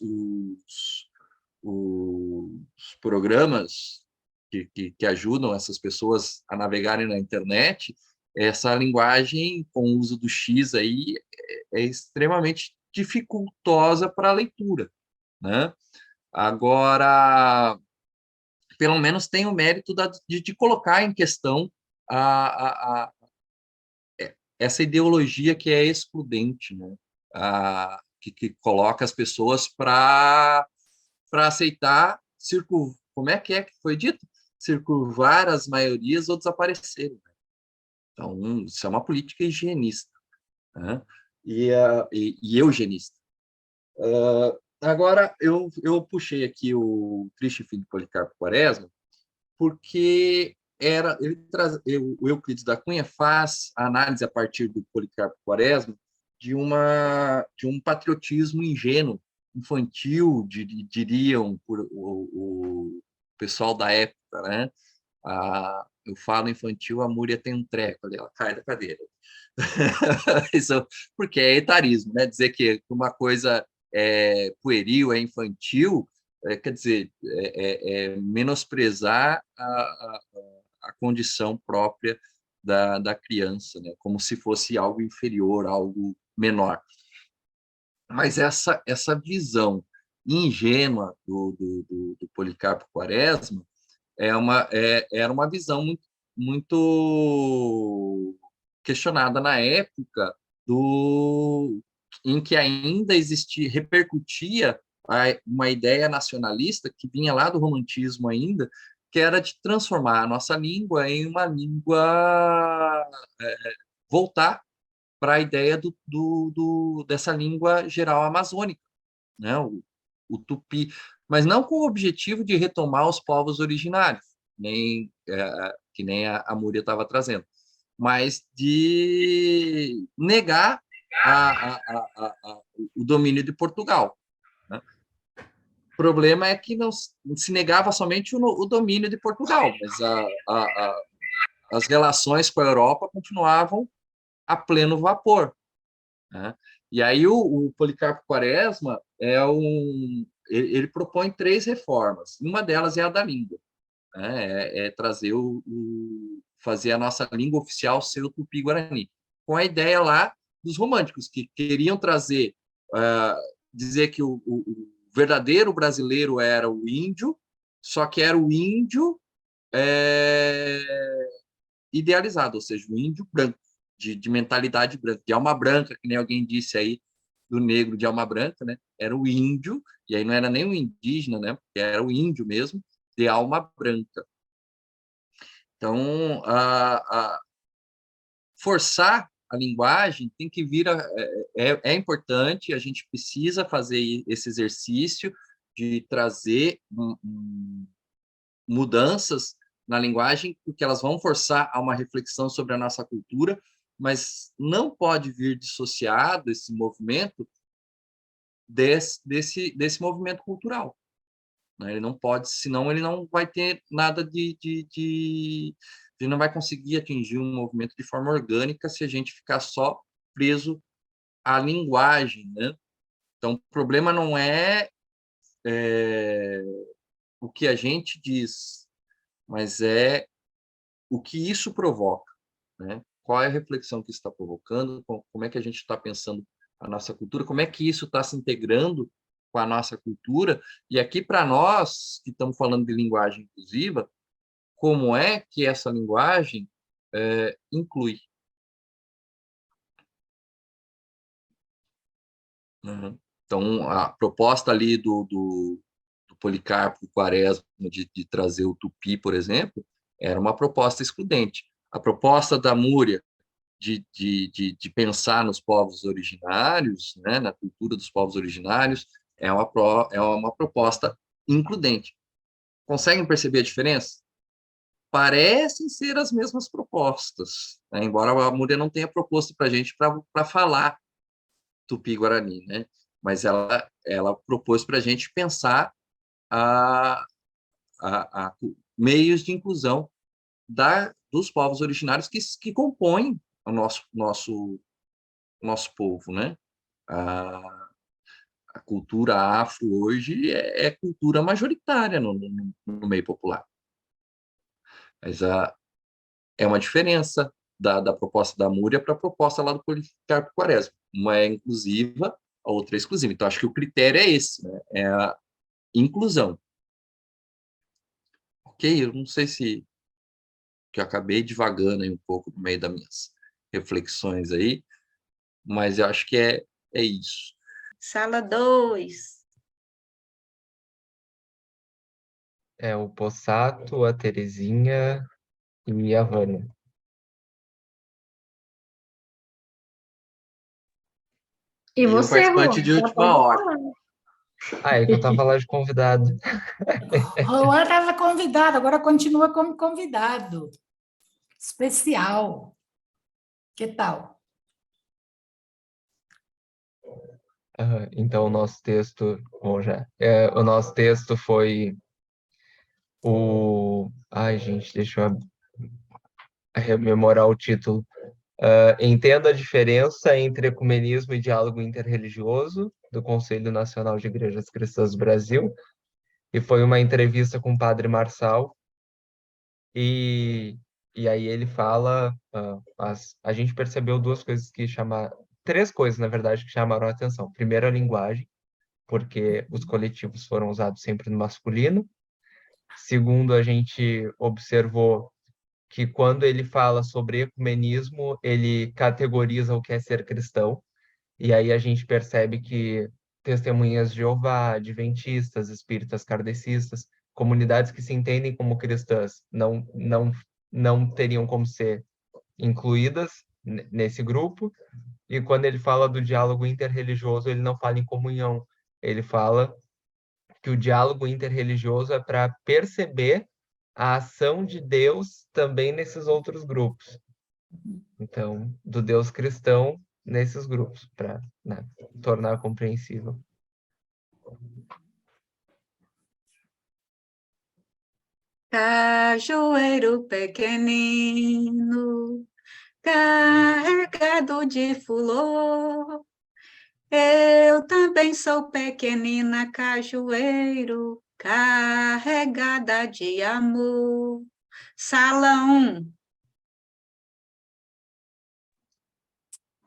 programas que ajudam essas pessoas a navegarem na internet. Essa linguagem com o uso do X aí é extremamente dificultosa para a leitura, né? Agora, pelo menos tem o mérito de colocar em questão essa ideologia que é excludente, né? Que coloca as pessoas para aceitar, como é que foi dito? Circunvar as maiorias ou desaparecerem. Então, isso é uma política higienista, né? E eugenista. Agora, eu puxei aqui o Crispim de Policarpo Quaresma, porque o Euclides da Cunha faz a análise a partir do Policarpo Quaresma de um patriotismo ingênuo, infantil, diriam o pessoal da época, né? Eu falo infantil, a Múria tem um treco ali, ela cai da cadeira. Isso, porque é etarismo, né? Dizer que uma coisa é pueril, é infantil, quer dizer, menosprezar a condição própria da criança, né? Como se fosse algo inferior, algo menor. Mas essa visão ingênua do Policarpo Quaresma era uma visão muito questionada na época, em que ainda existia, repercutia uma ideia nacionalista que vinha lá do romantismo ainda, que era de transformar a nossa língua em uma língua, voltar para a ideia dessa língua geral amazônica, né? O tupi, mas não com o objetivo de retomar os povos originários, que nem a Múria estava trazendo, mas de negar o domínio de Portugal, né? O problema é que não se negava somente o domínio de Portugal, mas as relações com a Europa continuavam a pleno vapor, né? E aí o Policarpo Quaresma ele propõe 3 reformas. Uma delas é a da língua, né? Trazer fazer a nossa língua oficial ser o Tupi-Guarani, com a ideia lá dos românticos, que queriam trazer, dizer que o verdadeiro brasileiro era o índio, só que era o índio idealizado, ou seja, o índio branco, de mentalidade branca, de alma branca, que nem alguém disse aí, do negro de alma branca, né? Era o índio, e aí não era nem o indígena, né? Porque era o índio mesmo, de alma branca. Então, forçar a linguagem tem que vir, é importante, a gente precisa fazer esse exercício de trazer mudanças na linguagem, porque elas vão forçar a uma reflexão sobre a nossa cultura, mas não pode vir dissociado esse movimento desse movimento cultural, né? Ele não pode, senão ele não vai ter nada ele não vai conseguir atingir um movimento de forma orgânica se a gente ficar só preso à linguagem, né? Então, o problema não é o que a gente diz, mas é o que isso provoca, né? Qual é a reflexão que isso está provocando, como é que a gente está pensando a nossa cultura, como é que isso está se integrando com a nossa cultura, e aqui para nós, que estamos falando de linguagem inclusiva, como é que essa linguagem inclui. Uhum. Então, a proposta ali do Policarpo Quaresma de trazer o tupi, por exemplo, era uma proposta excludente. A proposta da Múria de pensar nos povos originários, né, na cultura dos povos originários, é uma proposta includente. Conseguem perceber a diferença? Parecem ser as mesmas propostas, né? Embora a Múria não tenha proposto para a gente para falar Tupi-Guarani, né? Mas ela propôs para a gente pensar a meios de inclusão dos povos originários que compõem o nosso povo, né? A cultura afro hoje é cultura majoritária no meio popular. Mas é uma diferença da proposta da Múria para a proposta lá do Policarpo Quaresma. Uma é inclusiva, a outra é exclusiva. Então, acho que o critério é esse, né? É a inclusão. Ok? Eu não sei se que eu acabei divagando aí um pouco no meio das minhas reflexões aí, mas eu acho que é isso. Sala 2. É o Possato, a Terezinha e a Vânia. E E um você, participante Juan? de última hora. É que eu tava lá de convidado. Juan estava convidado, agora continua como convidado. Especial. Que tal? Então, o nosso texto... Bom, o nosso texto foi Ai, gente, deixa eu rememorar o título. Entenda a diferença entre ecumenismo e diálogo interreligioso, do Conselho Nacional de Igrejas Cristãs do Brasil, e foi uma entrevista com o padre Marçal, e aí ele fala, a gente percebeu três coisas, na verdade, que chamaram a atenção. Primeiro, a linguagem, porque os coletivos foram usados sempre no masculino. Segundo, a gente observou que quando ele fala sobre ecumenismo, ele categoriza o que é ser cristão, e aí a gente percebe que testemunhas de Jeová, adventistas, espíritas kardecistas, comunidades que se entendem como cristãs, não teriam como ser incluídas nesse grupo. E quando ele fala do diálogo interreligioso, ele não fala em comunhão, ele fala que o diálogo interreligioso é para perceber a ação de Deus também nesses outros grupos. Então, do Deus cristão nesses grupos, para, né, tornar compreensível. Cajueiro pequenino, carregado de flor. Eu também sou pequenina cajueiro, carregada de amor. Sala 1.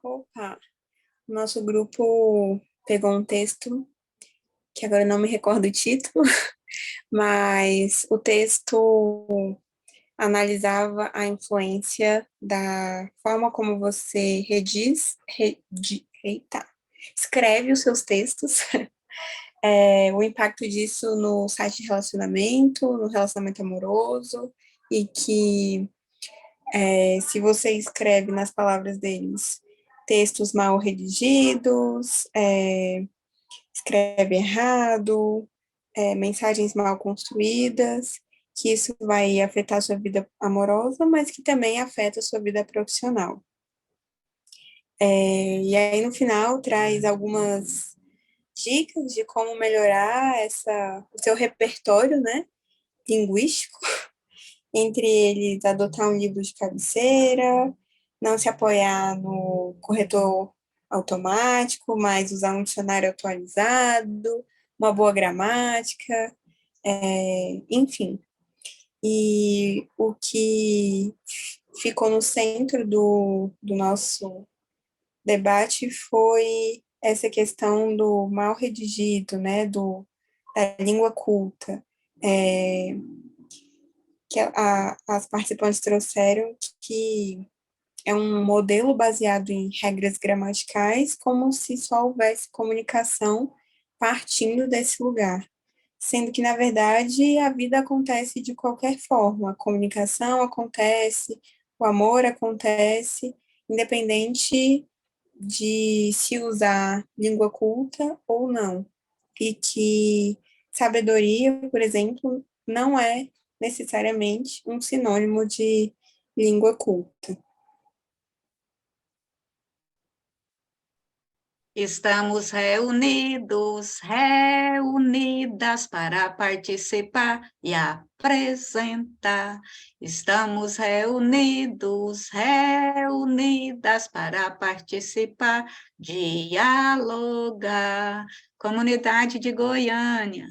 Opa, nosso grupo pegou um texto, que agora eu não me recordo o título, mas o texto analisava a influência da forma como você escreve os seus textos, o impacto disso no site de relacionamento, no relacionamento amoroso, e que se você escreve nas palavras deles textos mal redigidos, escreve errado, mensagens mal construídas, que isso vai afetar a sua vida amorosa, mas que também afeta a sua vida profissional. E aí, no final, traz algumas dicas de como melhorar o seu repertório, né, linguístico, entre eles adotar um livro de cabeceira, não se apoiar no corretor automático, mas usar um dicionário atualizado, uma boa gramática, enfim. E o que ficou no centro do nosso debate foi essa questão do mal redigido, né, da língua culta, que as participantes trouxeram que é um modelo baseado em regras gramaticais, como se só houvesse comunicação partindo desse lugar, sendo que, na verdade, a vida acontece de qualquer forma, a comunicação acontece, o amor acontece, independente de se usar língua culta ou não, e que sabedoria, por exemplo, não é necessariamente um sinônimo de língua culta. Estamos reunidas para participar e apresentar. Estamos reunidas para participar, dialogar. Comunidade de Goiânia.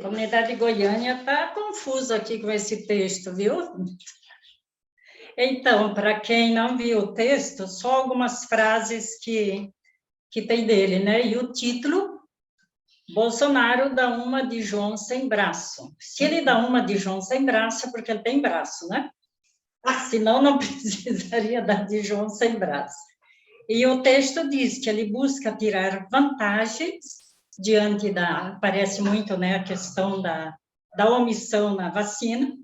Comunidade de Goiânia está confusa aqui com esse texto, viu? Então, para quem não viu o texto, só algumas frases que tem dele, né? E o título, Bolsonaro dá uma de João sem braço. Se ele dá uma de João sem braço, é porque ele tem braço, né? Senão não precisaria dar de João sem braço. E o texto diz que ele busca tirar vantagens diante parece muito, né, a questão da omissão na vacina.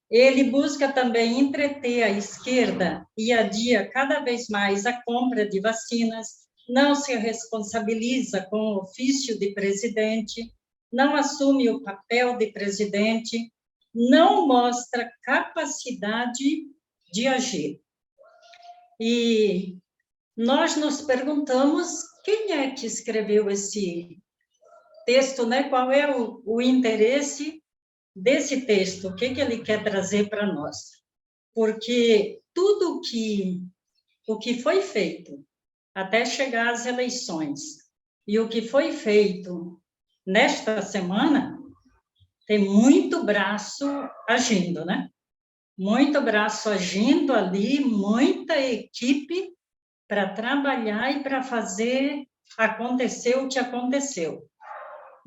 Ele busca também entreter a esquerda e adia cada vez mais a compra de vacinas, não se responsabiliza com o ofício de presidente, não assume o papel de presidente, não mostra capacidade de agir. E nós nos perguntamos quem é que escreveu esse texto, né? Qual é o interesse desse texto? O que ele quer trazer para nós? Porque tudo o que foi feito até chegar às eleições e o que foi feito nesta semana tem muito braço agindo, né? Muito braço agindo ali, muita equipe para trabalhar e para fazer acontecer o que aconteceu.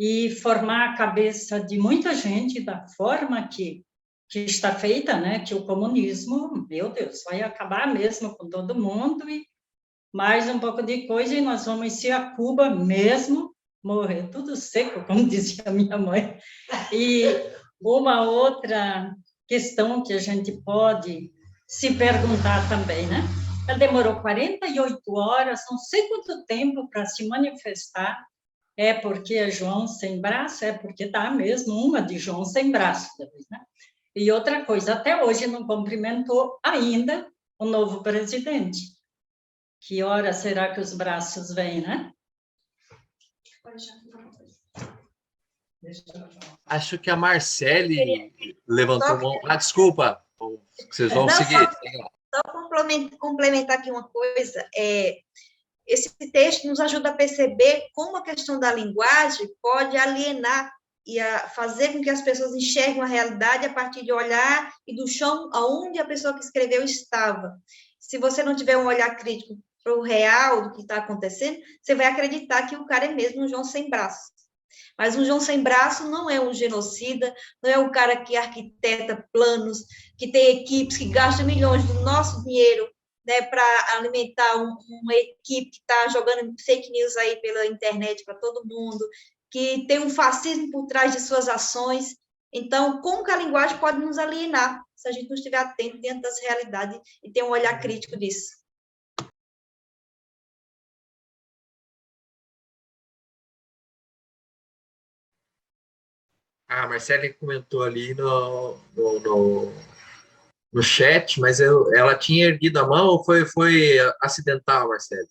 E formar a cabeça de muita gente da forma que está feita, né? Que o comunismo, meu Deus, vai acabar mesmo com todo mundo e mais um pouco de coisa e nós vamos ir a Cuba mesmo, morrer tudo seco, como dizia minha mãe. E uma outra questão que a gente pode se perguntar também, né? Ela demorou 48 horas, não sei quanto tempo para se manifestar. É porque é João sem braço? É porque dá mesmo uma de João sem braço, né? E outra coisa, até hoje não cumprimentou ainda o novo presidente. Que hora será que os braços vêm, né? Acho que a Marcele levantou a mão. Ah, desculpa. Vocês vão seguir. Só complementar aqui uma coisa. Esse texto nos ajuda a perceber como a questão da linguagem pode alienar e fazer com que as pessoas enxerguem a realidade a partir de olhar e do chão aonde a pessoa que escreveu estava. Se você não tiver um olhar crítico para o real do que está acontecendo, você vai acreditar que o cara é mesmo um João sem braço. Mas um João sem braço não é um genocida, não é um cara que arquiteta planos, que tem equipes que gastam milhões do nosso dinheiro, né, para alimentar uma equipe que está jogando fake news aí pela internet para todo mundo, que tem um fascismo por trás de suas ações. Então, como que a linguagem pode nos alienar se a gente não estiver atento dentro das realidades e ter um olhar crítico disso? A Marcele comentou ali no chat, mas ela tinha erguido a mão ou foi acidental, Marcele?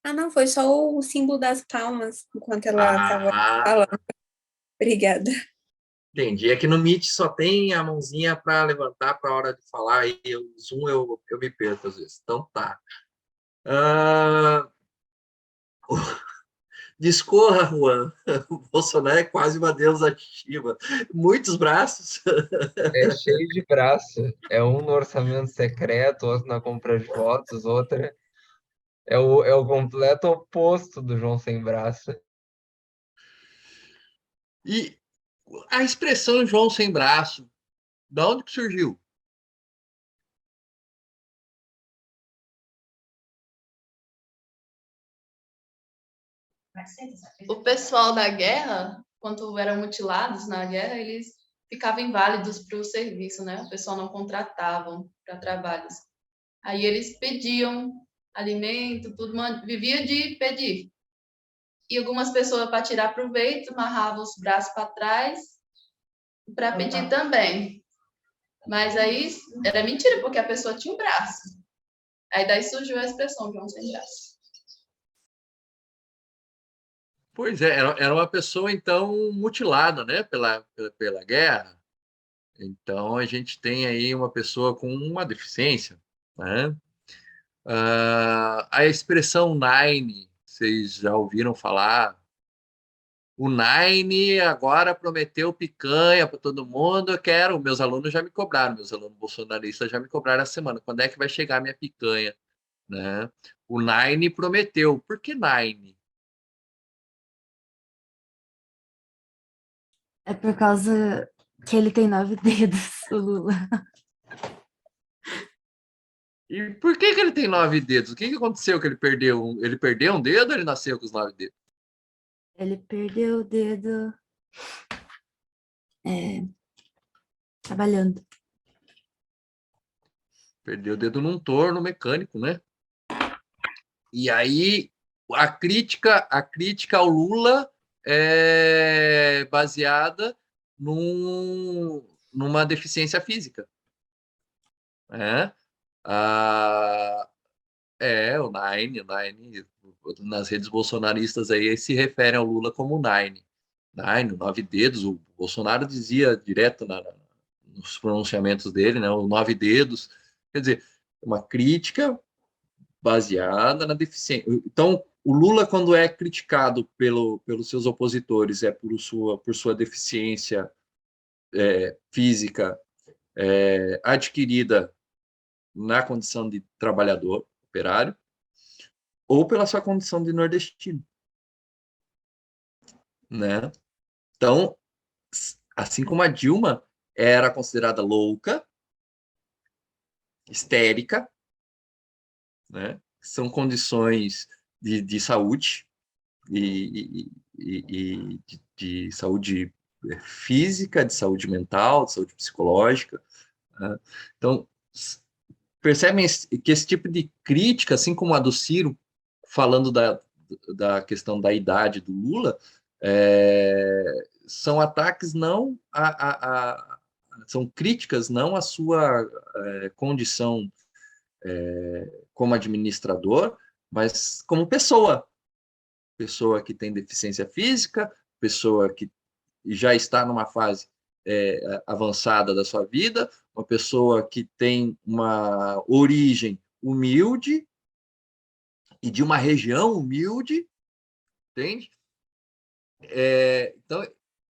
Ah, não, foi só o símbolo das palmas enquanto ela estava falando. Obrigada. Entendi. É que no Meet só tem a mãozinha para levantar para a hora de falar, e o Zoom eu me perco às vezes. Então tá. Discorra, Juan. O Bolsonaro é quase uma deusa ativa. Muitos braços. É cheio de braço. É um no orçamento secreto, outro na compra de votos, outra é o completo oposto do João sem braço. E a expressão João sem braço, da onde que surgiu? O pessoal da guerra, quando eram mutilados na guerra, eles ficavam inválidos para o serviço, né? O pessoal não contratavam para trabalhos. Aí eles pediam alimento, tudo, vivia de pedir. E algumas pessoas, para tirar proveito, amarravam os braços para trás para pedir também. Mas aí era mentira, porque a pessoa tinha um braço. Aí daí surgiu a expressão João sem braço. Pois é, era uma pessoa, então, mutilada, né, pela guerra. Então, a gente tem aí uma pessoa com uma deficiência, né? A expressão Nine, vocês já ouviram falar? O Nine agora prometeu picanha para todo mundo. Eu quero, meus alunos já me cobraram, meus alunos bolsonaristas já me cobraram essa semana. Quando é que vai chegar a minha picanha? Né? O Nine prometeu. Por que Nine? É por causa que ele tem 9 dedos, o Lula. E por que ele tem 9 dedos? O que aconteceu que ele perdeu? Ele perdeu um dedo ou ele nasceu com os 9 dedos? Ele perdeu o dedo trabalhando. Perdeu o dedo num torno mecânico, né? E aí a crítica ao Lula é baseada numa deficiência física. O Nine, nas redes bolsonaristas aí se refere ao Lula como Nine. Nine, 9 dedos, o Bolsonaro dizia direto nos pronunciamentos dele, né, o 9 dedos, quer dizer, uma crítica baseada na deficiência. Então, O Lula, quando é criticado pelos seus opositores, é por sua deficiência física adquirida na condição de trabalhador, operário, ou pela sua condição de nordestino, né? Então, assim como a Dilma era considerada louca, histérica, né? São condições de saúde e de saúde física, de saúde mental, de saúde psicológica, né? Então, percebem que esse tipo de crítica, assim como a do Ciro, falando da questão da idade do Lula, são ataques não são críticas não à sua condição como administrador, mas como pessoa que tem deficiência física, pessoa que já está numa fase avançada da sua vida, uma pessoa que tem uma origem humilde e de uma região humilde, entende? Então,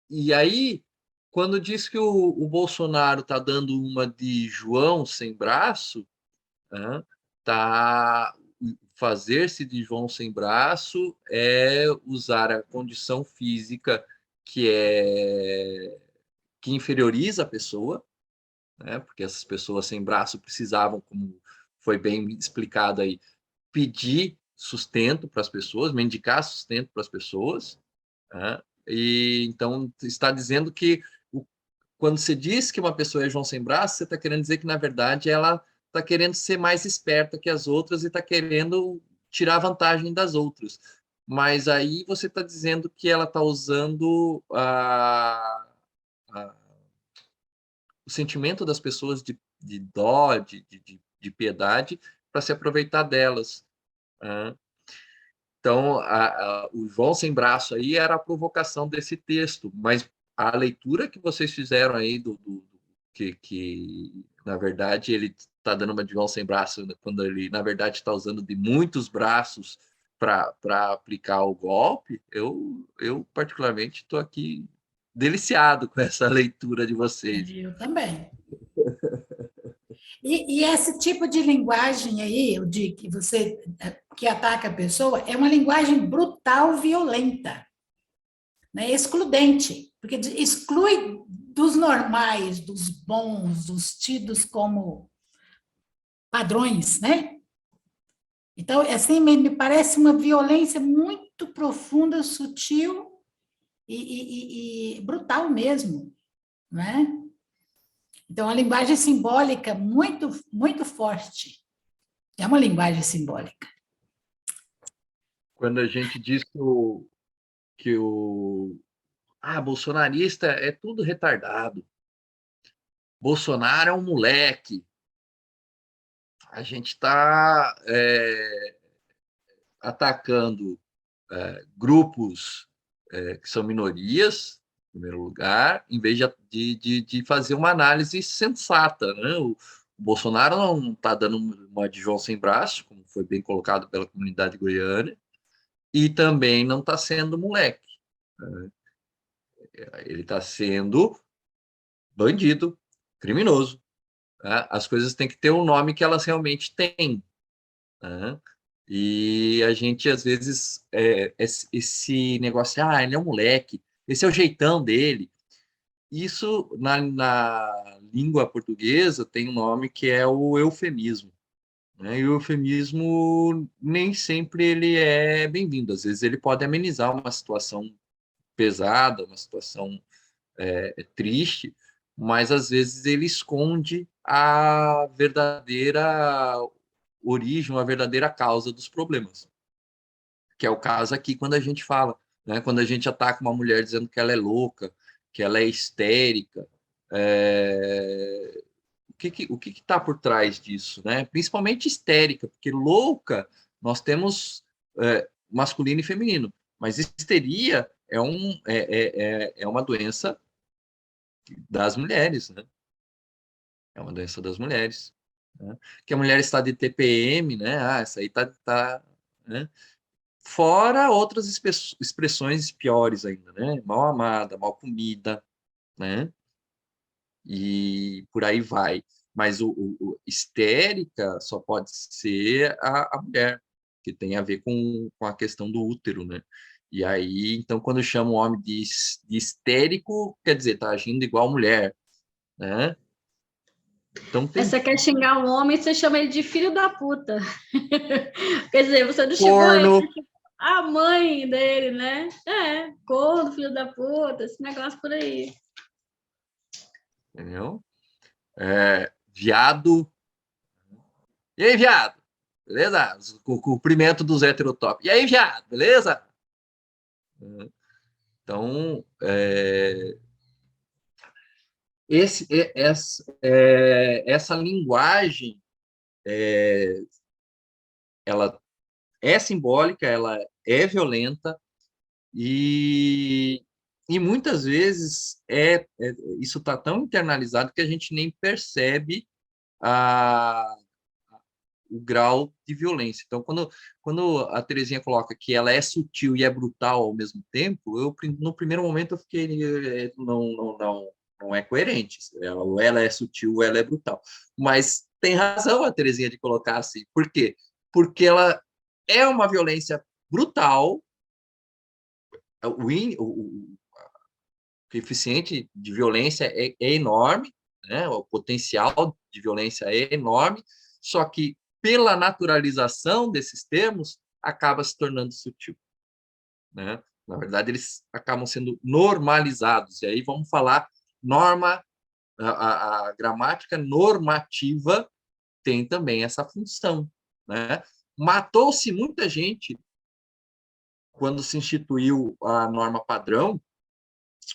e aí, quando diz que o Bolsonaro está dando uma de João sem braço, né, fazer-se de João sem braço é usar a condição física que inferioriza a pessoa, né, porque essas pessoas sem braço precisavam, como foi bem explicado aí, pedir sustento para as pessoas, mendigar sustento para as pessoas, né? E então está dizendo que quando você diz que uma pessoa é João sem braço, você está querendo dizer que, na verdade, ela está querendo ser mais esperta que as outras e está querendo tirar vantagem das outras. Mas aí você está dizendo que ela está usando o sentimento das pessoas de dó, de piedade, para se aproveitar delas, né? Então, o João sem braço aí era a provocação desse texto, mas a leitura que vocês fizeram aí que na verdade ele está dando uma de João sem braço quando ele na verdade está usando de muitos braços para aplicar o golpe, eu particularmente estou aqui deliciado com essa leitura de vocês. Eu também. E esse tipo de linguagem aí, de que você que ataca a pessoa, é uma linguagem brutal, violenta, né? Excludente, porque exclui dos normais, dos bons, dos tidos como padrões, né? Então, assim, me parece uma violência muito profunda, sutil e brutal mesmo, né? Então, a linguagem simbólica muito, muito forte. É uma linguagem simbólica. Quando a gente diz que bolsonarista é tudo retardado, Bolsonaro é um moleque, a gente está atacando grupos que são minorias, em primeiro lugar, em vez de fazer uma análise sensata, né? O Bolsonaro não está dando uma de João sem braço, como foi bem colocado pela comunidade goiana, e também não está sendo moleque, né? Ele está sendo bandido, criminoso, né? As coisas têm que ter o nome que elas realmente têm, né? E a gente, às vezes, esse negócio, ele é um moleque, esse é o jeitão dele. Isso, na língua portuguesa, tem um nome que é o eufemismo, né? E o eufemismo nem sempre ele é bem-vindo. Às vezes ele pode amenizar uma situação pesada, uma situação triste, mas às vezes ele esconde a verdadeira origem, a verdadeira causa dos problemas, que é o caso aqui quando a gente fala, né? Quando a gente ataca uma mulher dizendo que ela é louca, que ela é histérica, o que está por trás disso, né? Principalmente histérica, porque louca nós temos masculino e feminino, mas histeria é uma doença das mulheres, né? É uma doença das mulheres, né? Que a mulher está de TPM, né? Essa aí né? Fora outras expressões piores ainda, né? Mal amada, mal comida, né? E por aí vai. Mas o histérica só pode ser a mulher, que tem a ver com a questão do útero, né? E aí, então, quando chama o homem de histérico, quer dizer, tá agindo igual mulher, né? Então tem Você quer xingar um homem, você chama ele de filho da puta. Quer dizer, você não xingou corno, ele, a mãe dele, né? Corno, filho da puta, esse negócio por aí. entendeu? Viado. E aí, viado? Beleza? O cumprimento dos heterotop. E aí, viado? Beleza? Então, essa linguagem, ela é simbólica, ela é violenta e muitas vezes isso está tão internalizado que a gente nem percebe o grau de violência. Então, quando a Terezinha coloca que ela é sutil e é brutal ao mesmo tempo, no primeiro momento eu fiquei, não é coerente. Ela é sutil ou ela é brutal. Mas tem razão a Terezinha de colocar assim. Por quê? Porque ela é uma violência brutal, o coeficiente de violência é enorme, né? O potencial de violência é enorme, só que pela naturalização desses termos, acaba se tornando sutil, né? Na verdade, eles acabam sendo normalizados. E aí vamos falar a gramática normativa tem também essa função, né? Matou-se muita gente quando se instituiu a norma padrão,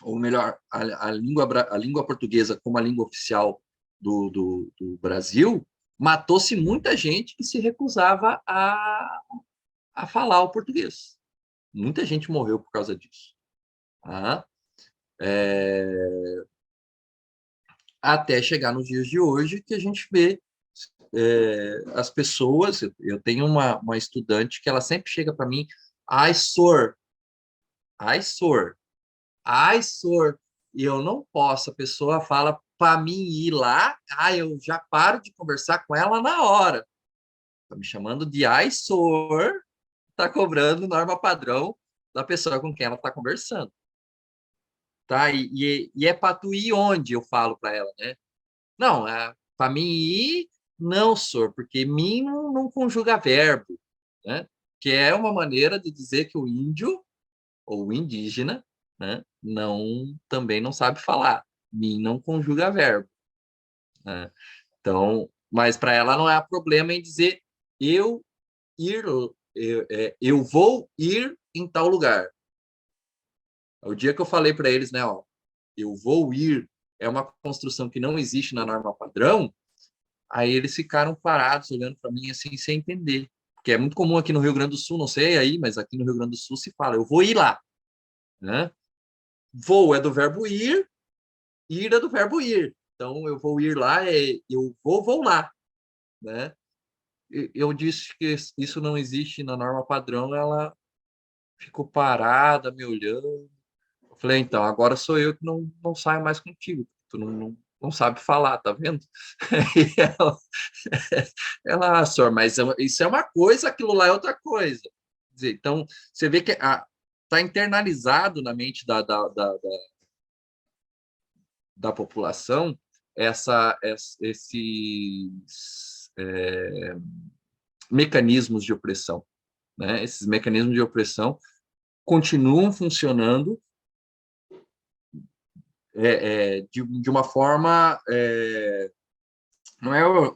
ou melhor, a língua portuguesa como a língua oficial do Brasil, matou-se muita gente que se recusava a falar o português. Muita gente morreu por causa disso. Tá? Até chegar nos dias de hoje, que a gente vê as pessoas... Eu tenho uma estudante que ela sempre chega para mim, ai, sor, e eu não posso, a pessoa fala para mim ir lá, eu já paro de conversar com ela na hora. Está me chamando de sor, está cobrando norma padrão da pessoa com quem ela está conversando. Tá? E é para tu ir onde, eu falo para ela, né? Não, para mim ir, não, sor, porque mim não conjuga verbo, né? Que é uma maneira de dizer que o índio ou o indígena, né, também não sabe falar. Mim não conjuga verbo, né? Então, mas para ela não há problema em dizer eu vou ir em tal lugar. O dia que eu falei para eles, né, eu vou ir é uma construção que não existe na norma padrão, aí eles ficaram parados olhando para mim assim sem entender, porque é muito comum aqui no Rio Grande do Sul, não sei aí, mas aqui no Rio Grande do Sul se fala eu vou ir lá, né? Vou é do verbo ir é do verbo ir. Então, eu vou ir lá, eu vou lá, né? Eu disse que isso não existe na norma padrão, ela ficou parada, me olhando. Eu falei, então, agora sou eu que não saio mais contigo. Tu não sabe falar, tá vendo? E senhor, mas isso é uma coisa, aquilo lá é outra coisa. Quer dizer, então, você vê que está internalizado na mente da população esses mecanismos de opressão, né? Esses mecanismos de opressão continuam funcionando de uma forma,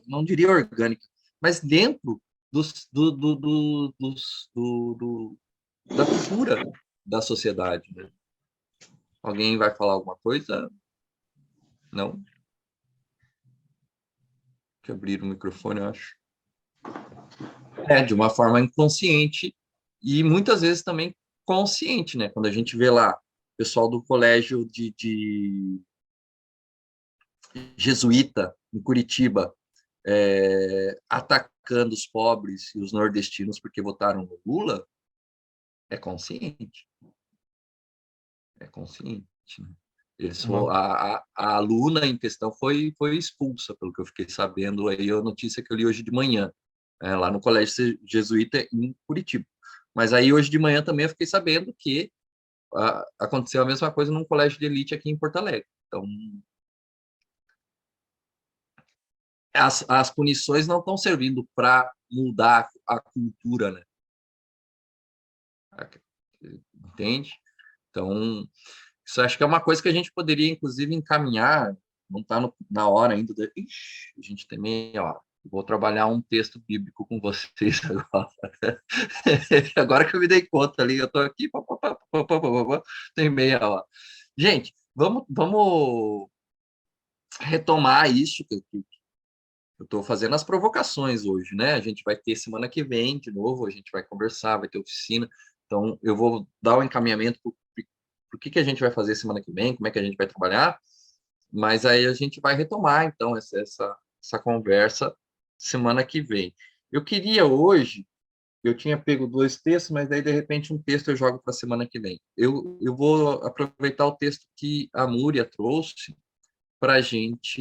não diria orgânica, mas dentro da cultura da sociedade, né? Alguém vai falar alguma coisa? Não? Deixa eu abrir o microfone, eu acho. De uma forma inconsciente e muitas vezes também consciente, né? Quando a gente vê lá o pessoal do colégio de jesuíta em Curitiba atacando os pobres e os nordestinos porque votaram no Lula, É consciente. É consciente, né? A aluna em questão foi expulsa, pelo que eu fiquei sabendo, aí a notícia que eu li hoje de manhã, lá no Colégio Jesuíta em Curitiba. Mas aí hoje de manhã também eu fiquei sabendo que aconteceu a mesma coisa num colégio de elite aqui em Porto Alegre. Então, as punições não estão servindo para mudar a cultura, né? Entende? Então, isso acho que é uma coisa que a gente poderia, inclusive, encaminhar, não está na hora ainda. Ixi, a gente tem meia hora. Vou trabalhar um texto bíblico com vocês agora. Agora que eu me dei conta ali, eu estou aqui, tem meia hora. Gente, vamos retomar isso que eu estou fazendo as provocações hoje, né? A gente vai ter semana que vem de novo, a gente vai conversar, vai ter oficina. Então, eu vou dar o encaminhamento para o que a gente vai fazer semana que vem, como é que a gente vai trabalhar, mas aí a gente vai retomar, então, essa conversa semana que vem. Eu queria hoje, eu tinha pego 2 textos, mas daí, de repente, um texto eu jogo para a semana que vem. Eu vou aproveitar o texto que a Múria trouxe para a gente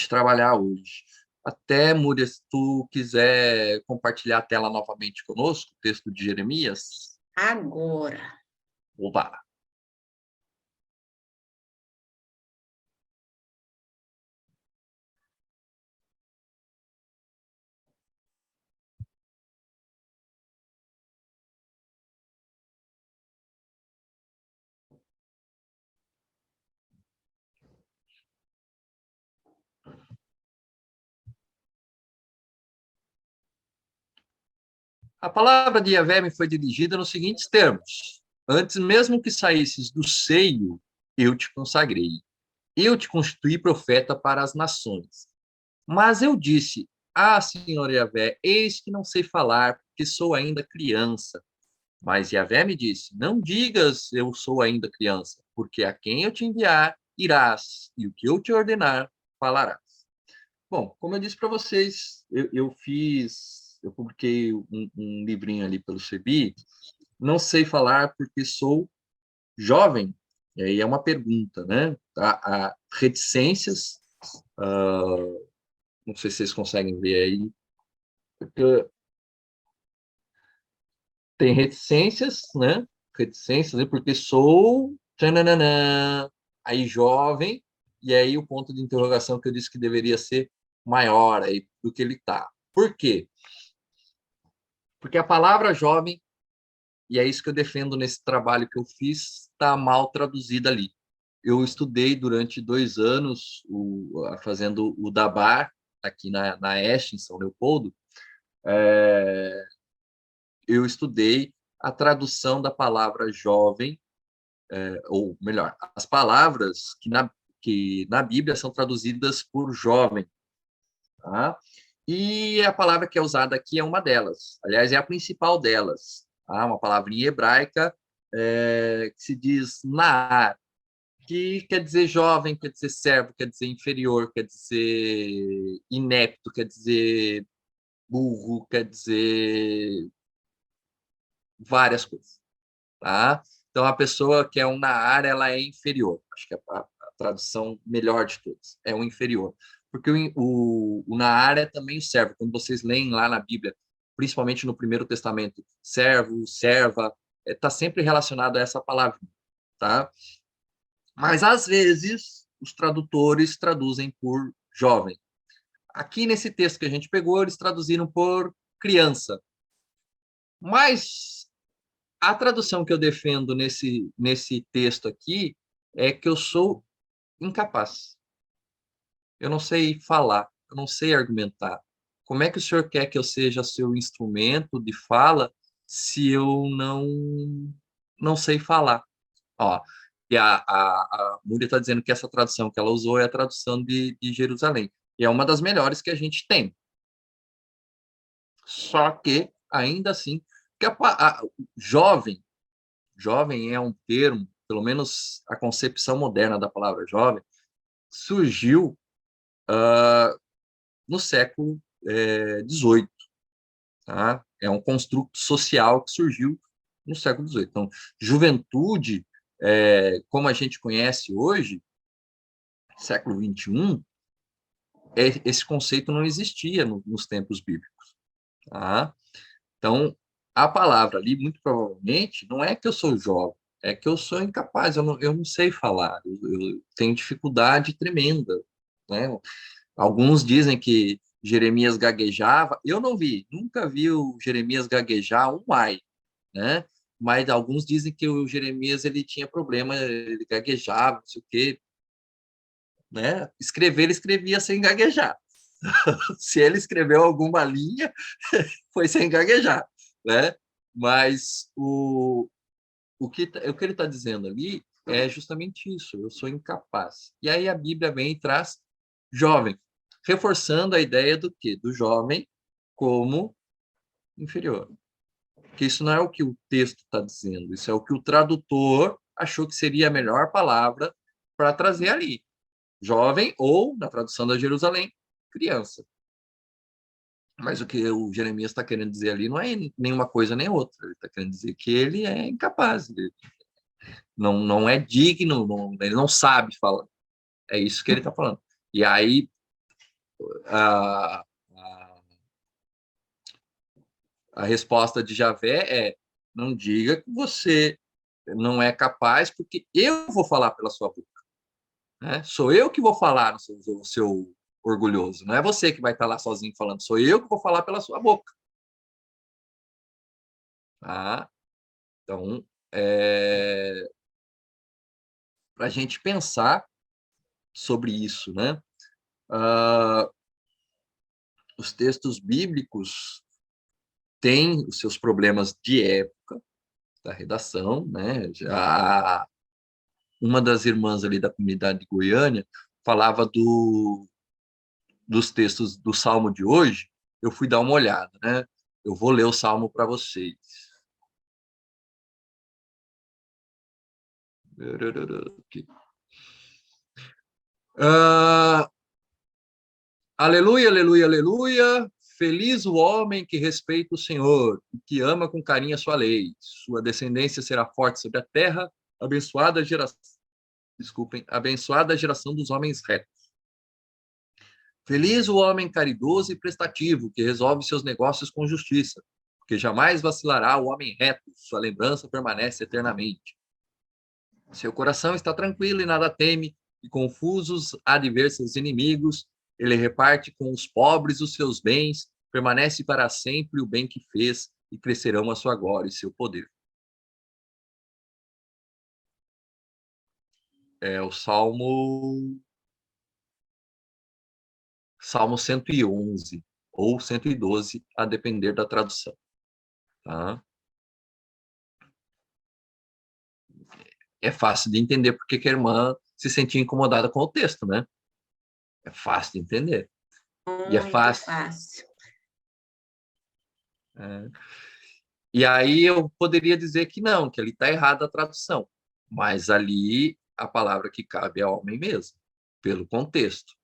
trabalhar hoje. Até, Múria, se tu quiser compartilhar a tela novamente conosco, o texto de Jeremias. Agora. Opa! A palavra de Yahvé me foi dirigida nos seguintes termos: antes mesmo que saísses do seio, eu te consagrei. Eu te constituí profeta para as nações. Mas eu disse: ah, Senhor Yahvé, eis que não sei falar, porque sou ainda criança. Mas Yahvé me disse: não digas, eu sou ainda criança, porque a quem eu te enviar, irás, e o que eu te ordenar, falarás. Bom, como eu disse para vocês, eu publiquei um livrinho ali pelo Sebi. Não sei falar porque sou jovem. E aí é uma pergunta, né? Há reticências, não sei se vocês conseguem ver aí, porque tem reticências, né? Reticências, né? Porque sou tchananã, aí jovem, e aí o ponto de interrogação que eu disse que deveria ser maior aí do que ele está. Por quê? Porque a palavra jovem, e é isso que eu defendo nesse trabalho que eu fiz, está mal traduzida ali. Eu estudei durante 2 anos fazendo o DABAR, aqui na Este, em São Leopoldo. Eu estudei a tradução da palavra jovem, ou melhor, as palavras que na Bíblia são traduzidas por jovem. Tá? E a palavra que é usada aqui é uma delas. Aliás, é a principal delas. Tá? Uma palavrinha hebraica que se diz naar, que quer dizer jovem, quer dizer servo, quer dizer inferior, quer dizer inepto, quer dizer burro, quer dizer várias coisas. Tá? Então, a pessoa que é um naar, ela é inferior. Acho que é a tradução melhor de todas. É um inferior. Porque o naar é também o servo. Quando vocês leem lá na Bíblia, principalmente no Primeiro Testamento, servo, serva, está sempre relacionado a essa palavra. Tá? Mas, às vezes, os tradutores traduzem por jovem. Aqui, nesse texto que a gente pegou, eles traduziram por criança. Mas a tradução que eu defendo nesse texto aqui é que eu sou incapaz. Eu não sei falar, eu não sei argumentar. Como é que o senhor quer que eu seja seu instrumento de fala se eu não sei falar? Ó, e a Múria está dizendo que essa tradução que ela usou é a tradução de Jerusalém. E é uma das melhores que a gente tem. Só que, ainda assim, que jovem é um termo, pelo menos a concepção moderna da palavra jovem, surgiu no século XVIII. Tá? É um construto social que surgiu no século XVIII. Então, juventude, como a gente conhece hoje, século XXI, esse conceito não existia nos tempos bíblicos. Tá? Então, a palavra ali, muito provavelmente, não é que eu sou jovem, é que eu sou incapaz, eu não sei falar, eu tenho dificuldade tremenda, né? Alguns dizem que Jeremias gaguejava, eu não vi, nunca vi o Jeremias gaguejar um ai, né? Mas alguns dizem que o Jeremias ele tinha problema, ele gaguejava, não sei o quê, né? Escrever, ele escrevia sem gaguejar. Se ele escreveu alguma linha, foi sem gaguejar, né? Mas o que ele está dizendo ali é justamente isso, eu sou incapaz. E aí a Bíblia vem e traz jovem, reforçando a ideia do quê? Do jovem como inferior. Porque isso não é o que o texto está dizendo, isso é o que o tradutor achou que seria a melhor palavra para trazer ali. Jovem ou, na tradução da Jerusalém, criança. Mas o que o Jeremias está querendo dizer ali não é nenhuma coisa nem outra. Ele está querendo dizer que ele é incapaz, ele não é digno, ele não sabe falar. É isso que ele está falando. E aí, a, a resposta de Javé é: não diga que você não é capaz, porque eu vou falar pela sua boca. Né? Sou eu que vou falar no seu orgulhoso. Não é você que vai estar lá sozinho falando, sou eu que vou falar pela sua boca. Tá? Então, para a gente pensar sobre isso, né? Os textos bíblicos têm os seus problemas de época da redação, né? Já uma das irmãs ali da comunidade de Goiânia falava dos textos do Salmo de hoje. Eu fui dar uma olhada, né? Eu vou ler o Salmo para vocês. Aleluia, aleluia, aleluia. Feliz o homem que respeita o Senhor e que ama com carinho a sua lei. Sua descendência será forte sobre a terra, abençoada abençoada a geração dos homens retos. Feliz o homem caridoso e prestativo, que resolve seus negócios com justiça, porque jamais vacilará o homem reto, sua lembrança permanece eternamente. Seu coração está tranquilo e nada teme, e confusos há de ver seus inimigos. Ele reparte com os pobres os seus bens, permanece para sempre o bem que fez, e crescerão a sua glória e seu poder. É o Salmo 111 ou 112, a depender da tradução. Tá? É fácil de entender porque que a irmã se sentia incomodada com o texto, né? É fácil de entender. Muito E é fácil. E aí eu poderia dizer que não, que ali está errada a tradução. Mas ali a palavra que cabe é homem mesmo, pelo contexto.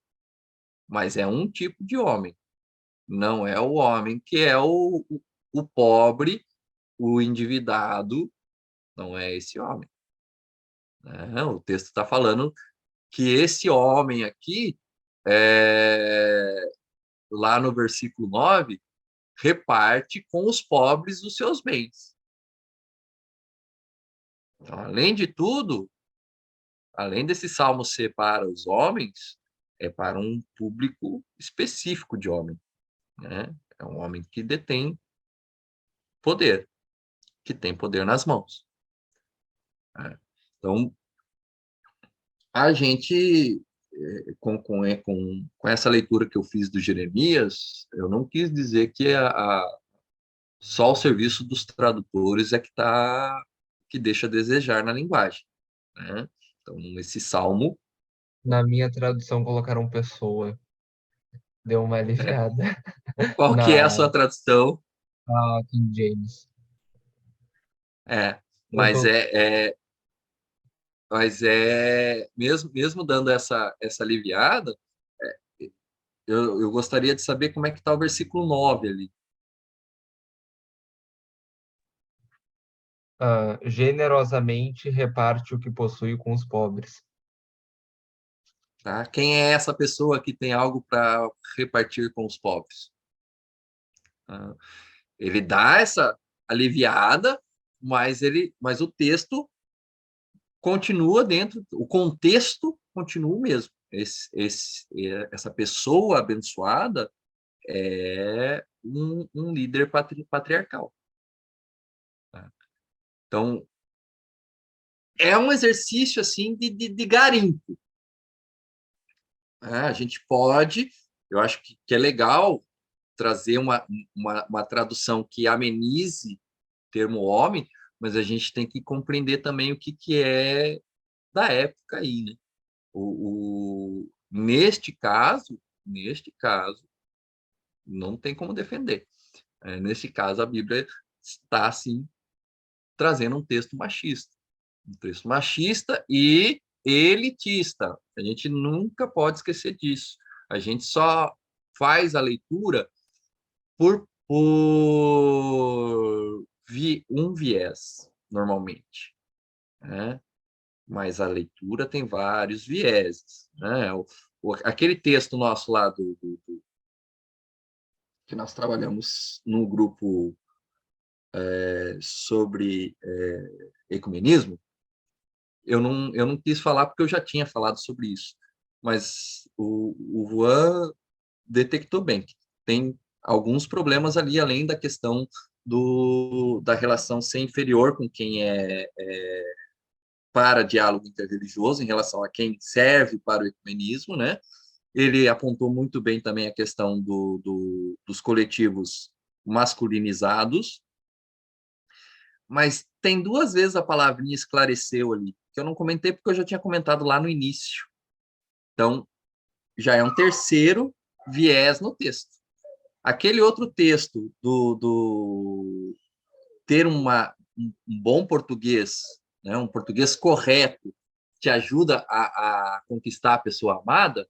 Mas é um tipo de homem. Não é o homem que é o pobre, o endividado. Não é esse homem. O texto está falando que esse homem aqui, lá no versículo 9, reparte com os pobres os seus bens. Então, além de tudo, além desse salmo ser para os homens, é para um público específico de homem. Né? É um homem que detém poder, que tem poder nas mãos. Então, a gente, com essa leitura que eu fiz do Jeremias, eu não quis dizer que só o serviço dos tradutores é que deixa a desejar na linguagem. Né? Então, esse salmo... Na minha tradução colocaram pessoa. Deu uma aliviada. Qual que é a sua tradução? King James. Mas mesmo dando essa aliviada, eu gostaria de saber como é que está o versículo 9 ali. generosamente reparte o que possui com os pobres. Tá? Quem é essa pessoa que tem algo para repartir com os pobres? Tá? Ele dá essa aliviada, mas o texto continua dentro, o contexto continua o mesmo. Essa pessoa abençoada é um líder patriarcal. Tá? Então, é um exercício assim de garimpo. A gente pode, eu acho que é legal trazer uma tradução que amenize o termo homem, mas a gente tem que compreender também o que é da época aí, né? Neste caso, não tem como defender. Nesse caso, a Bíblia está, assim, trazendo um texto machista e elitista. A gente nunca pode esquecer disso. A gente só faz a leitura por um viés, normalmente, né? Mas a leitura tem vários vieses, né? Aquele texto nosso lá que nós trabalhamos no grupo sobre ecumenismo, eu não quis falar porque eu já tinha falado sobre isso, mas o Juan detectou bem que tem alguns problemas ali, além da questão da relação ser inferior com quem para diálogo interreligioso em relação a quem serve para o ecumenismo, né? Ele apontou muito bem também a questão dos coletivos masculinizados, mas tem duas vezes a palavrinha esclareceu ali, que eu não comentei porque eu já tinha comentado lá no início. Então, já é um terceiro viés no texto. Aquele outro texto ter um bom português, né, um português correto, te ajuda a conquistar a pessoa amada,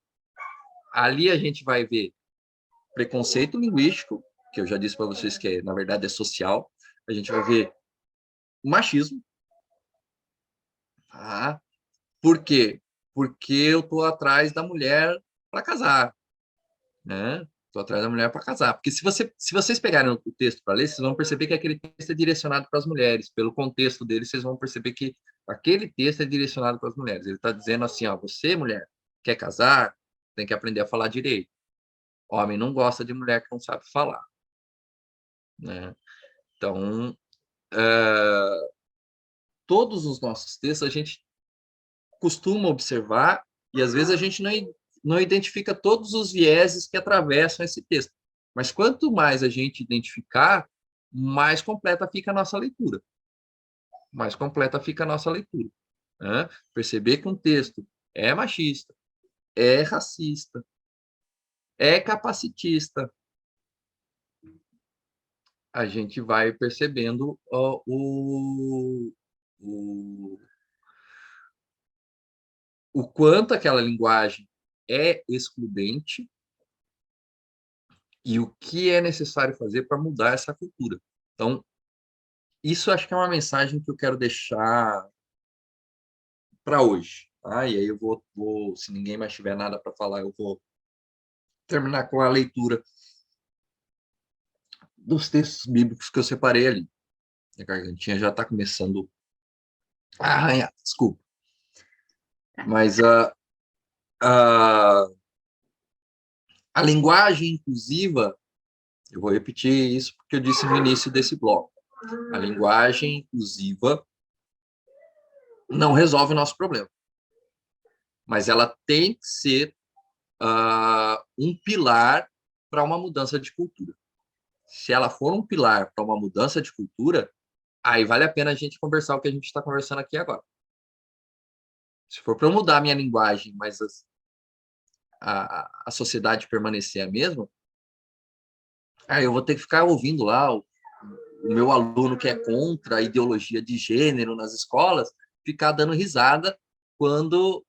ali a gente vai ver preconceito linguístico, que eu já disse para vocês que, na verdade, é social. A gente vai ver machismo. Tá? Por quê? Porque eu estou atrás da mulher para casar. Né? Estou atrás da mulher para casar. Porque se vocês pegarem o texto para ler, vocês vão perceber que aquele texto é direcionado para as mulheres. Pelo contexto dele, vocês vão perceber que aquele texto é direcionado para as mulheres. Ele está dizendo assim, ó, você, mulher, quer casar, tem que aprender a falar direito. Homem não gosta de mulher que não sabe falar. Né? Então, todos os nossos textos a gente costuma observar e às vezes a gente não identifica todos os vieses que atravessam esse texto. Mas quanto mais a gente identificar, mais completa fica a nossa leitura. Mais completa fica a nossa leitura. Né? Perceber que um texto é machista, é racista, é capacitista, a gente vai percebendo o quanto aquela linguagem é excludente e o que é necessário fazer para mudar essa cultura. Então, isso acho que é uma mensagem que eu quero deixar para hoje. Tá? E aí eu vou, se ninguém mais tiver nada para falar, eu vou terminar com a leitura dos textos bíblicos que eu separei ali. A gargantinha já está começando a arranhar, desculpa. Mas a linguagem inclusiva, eu vou repetir isso porque eu disse no início desse bloco, a linguagem inclusiva não resolve o nosso problema, mas ela tem que ser um pilar para uma mudança de cultura. Se ela for um pilar para uma mudança de cultura, aí vale a pena a gente conversar o que a gente está conversando aqui agora. Se for para eu mudar a minha linguagem, mas a sociedade permanecer a mesma, aí eu vou ter que ficar ouvindo lá o meu aluno que é contra a ideologia de gênero nas escolas, ficar dando risada quando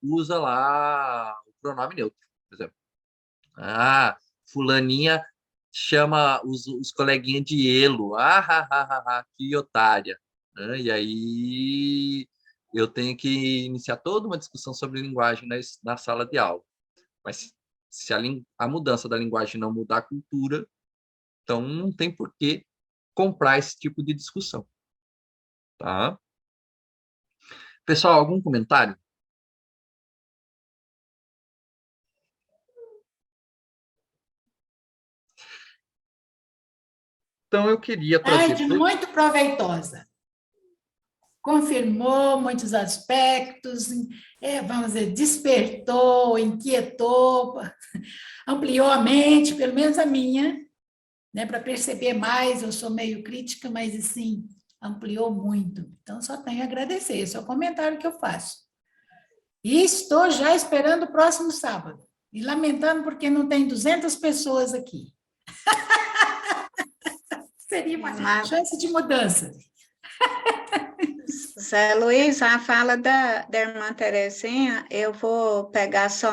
usa lá o pronome neutro, por exemplo. Fulaninha chama os coleguinhas de elo. Que otária. Né? E aí eu tenho que iniciar toda uma discussão sobre linguagem na sala de aula. Mas se a mudança da linguagem não mudar a cultura, então não tem por que comprar esse tipo de discussão. Tá? Pessoal, algum comentário? Então, eu queria trazer... Muito proveitosa. Confirmou muitos aspectos, vamos dizer, despertou, inquietou, ampliou a mente, pelo menos a minha, né, para perceber mais. Eu sou meio crítica, mas, assim, ampliou muito. Então, só tenho a agradecer. Esse é o comentário que eu faço. E estou já esperando o próximo sábado. E lamentando porque não tem 200 pessoas aqui. Seria uma chance de mudança. Zé Luiz, a fala da irmã Terezinha, eu vou pegar só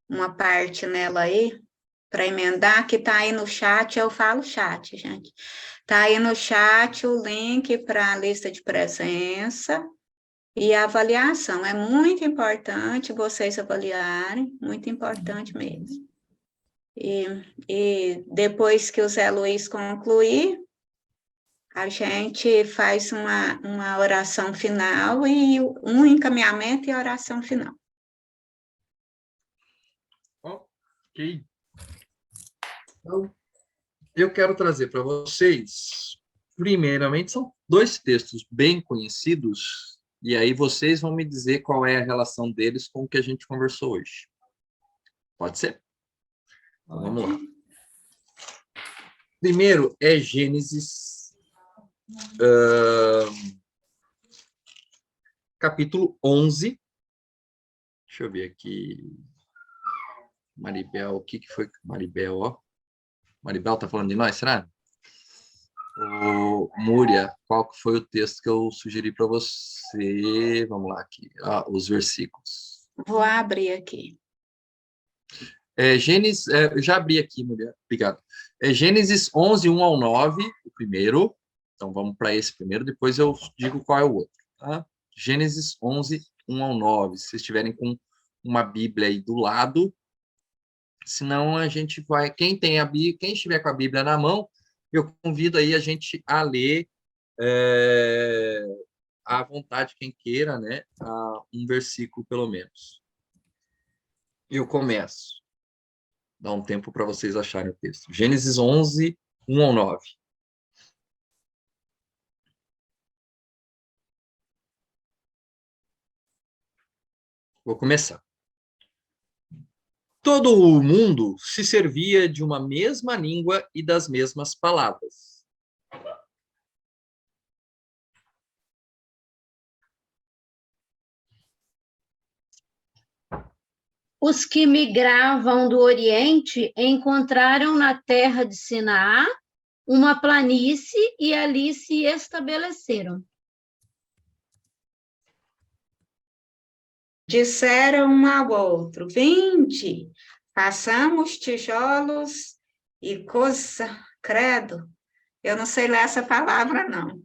uma parte nela aí, para emendar, que está aí no chat, eu falo chat, gente. Está aí no chat o link para a lista de presença e a avaliação. É muito importante vocês avaliarem, muito importante mesmo. E depois que o Zé Luiz concluir, a gente faz uma oração final e um encaminhamento e oração final. Ok. Então, eu quero trazer para vocês, primeiramente, são 2 textos bem conhecidos, e aí vocês vão me dizer qual é a relação deles com o que a gente conversou hoje. Pode ser? Então, vamos lá. Primeiro é Gênesis, capítulo 11. Deixa eu ver aqui. Maribel, o que foi Maribel, ó? Maribel tá falando de nós, será? Múria, qual que foi o texto que eu sugeri para você? Vamos lá aqui, os versículos. Vou abrir aqui. Gênesis, eu já abri aqui, Múria, obrigado. Gênesis 11, 1 ao 9, o primeiro. Então, vamos para esse primeiro, depois eu digo qual é o outro. Tá? Gênesis 11, 1 ao 9. Se vocês estiverem com uma Bíblia aí do lado, senão a gente vai... Quem estiver com a Bíblia na mão, eu convido aí a gente a ler à vontade, quem queira, né? Um versículo, pelo menos. Eu começo. Dá um tempo para vocês acharem o texto. Gênesis 11, 1 ao 9. Vou começar. Todo o mundo se servia de uma mesma língua e das mesmas palavras. Os que migravam do Oriente encontraram na terra de Sinaá uma planície e ali se estabeleceram. Disseram um ao outro: vinde, façamos tijolos e credo, eu não sei ler essa palavra, não.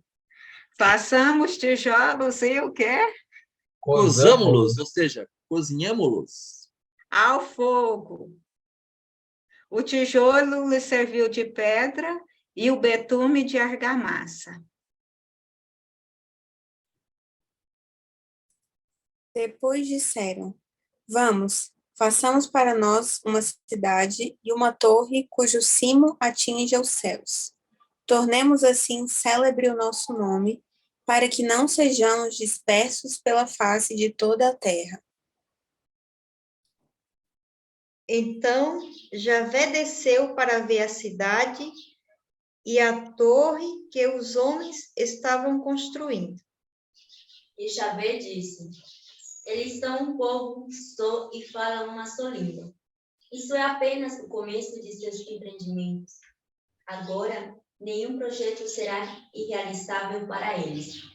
Façamos tijolos e o quê? Cozamos-los, ou seja, cozinhamos-los. Ao fogo. O tijolo lhe serviu de pedra e o betume de argamassa. Depois disseram: vamos, façamos para nós uma cidade e uma torre cujo cimo atinja os céus. Tornemos assim célebre o nosso nome, para que não sejamos dispersos pela face de toda a terra. Então, Javé desceu para ver a cidade e a torre que os homens estavam construindo. E Javé disse: eles são um povo só e falam uma só língua. Isso é apenas o começo de seus empreendimentos. Agora, nenhum projeto será irrealizável para eles.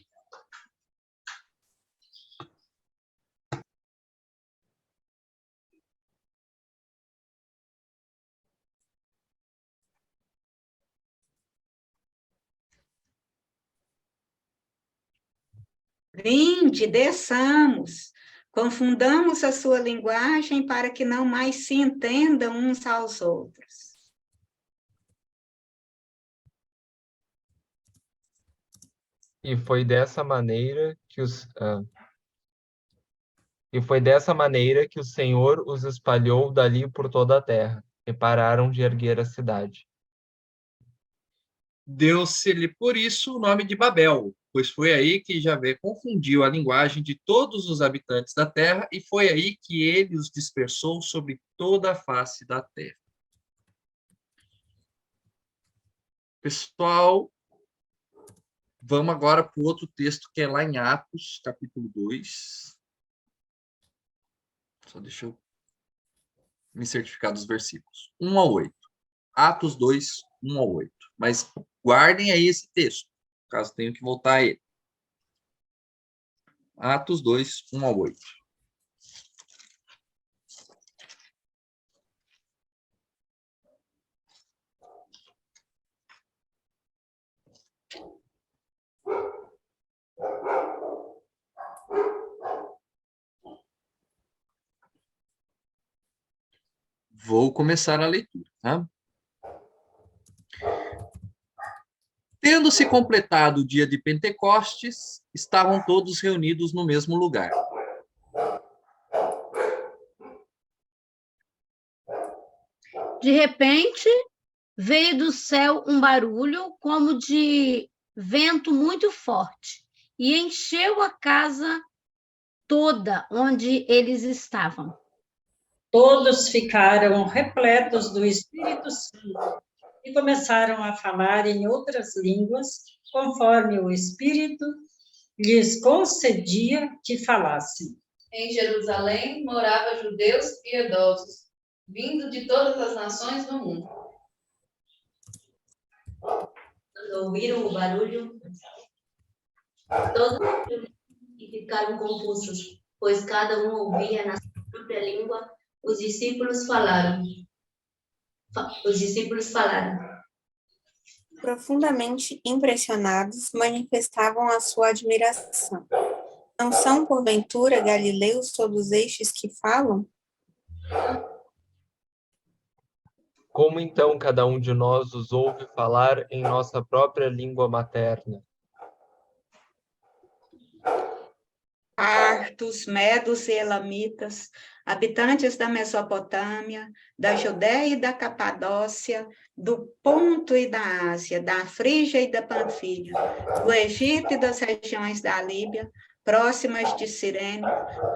Vinde, desçamos, confundamos a sua linguagem para que não mais se entendam uns aos outros. E foi dessa maneira que o Senhor os espalhou dali por toda a terra, e pararam de erguer a cidade. Deu-se-lhe por isso o nome de Babel, pois foi aí que Javé confundiu a linguagem de todos os habitantes da terra, e foi aí que ele os dispersou sobre toda a face da terra. Pessoal, vamos agora para o outro texto que é lá em Atos, capítulo 2. Só deixa eu me certificar dos versículos. 1 ao 8. Atos 2, 1 ao 8. Mas guardem aí esse texto, caso tenha que voltar a ele. Atos 2, 1 ao 8. Vou começar a leitura, tá? Tendo-se completado o dia de Pentecostes, estavam todos reunidos no mesmo lugar. De repente, veio do céu um barulho como de vento muito forte e encheu a casa toda onde eles estavam. Todos ficaram repletos do Espírito Santo e começaram a falar em outras línguas, conforme o Espírito lhes concedia que falassem. Em Jerusalém moravam judeus piedosos, vindo de todas as nações do mundo. Quando ouviram o barulho, todos e ficaram confusos, pois cada um ouvia na sua própria língua. Os discípulos falaram. Profundamente impressionados, manifestavam a sua admiração. Não são, porventura, galileus todos estes que falam? Como então cada um de nós os ouve falar em nossa própria língua materna? Partos, medos e elamitas, habitantes da Mesopotâmia, da Judéia e da Capadócia, do Ponto e da Ásia, da Frígia e da Panfilha, do Egito e das regiões da Líbia, próximas de Cirene,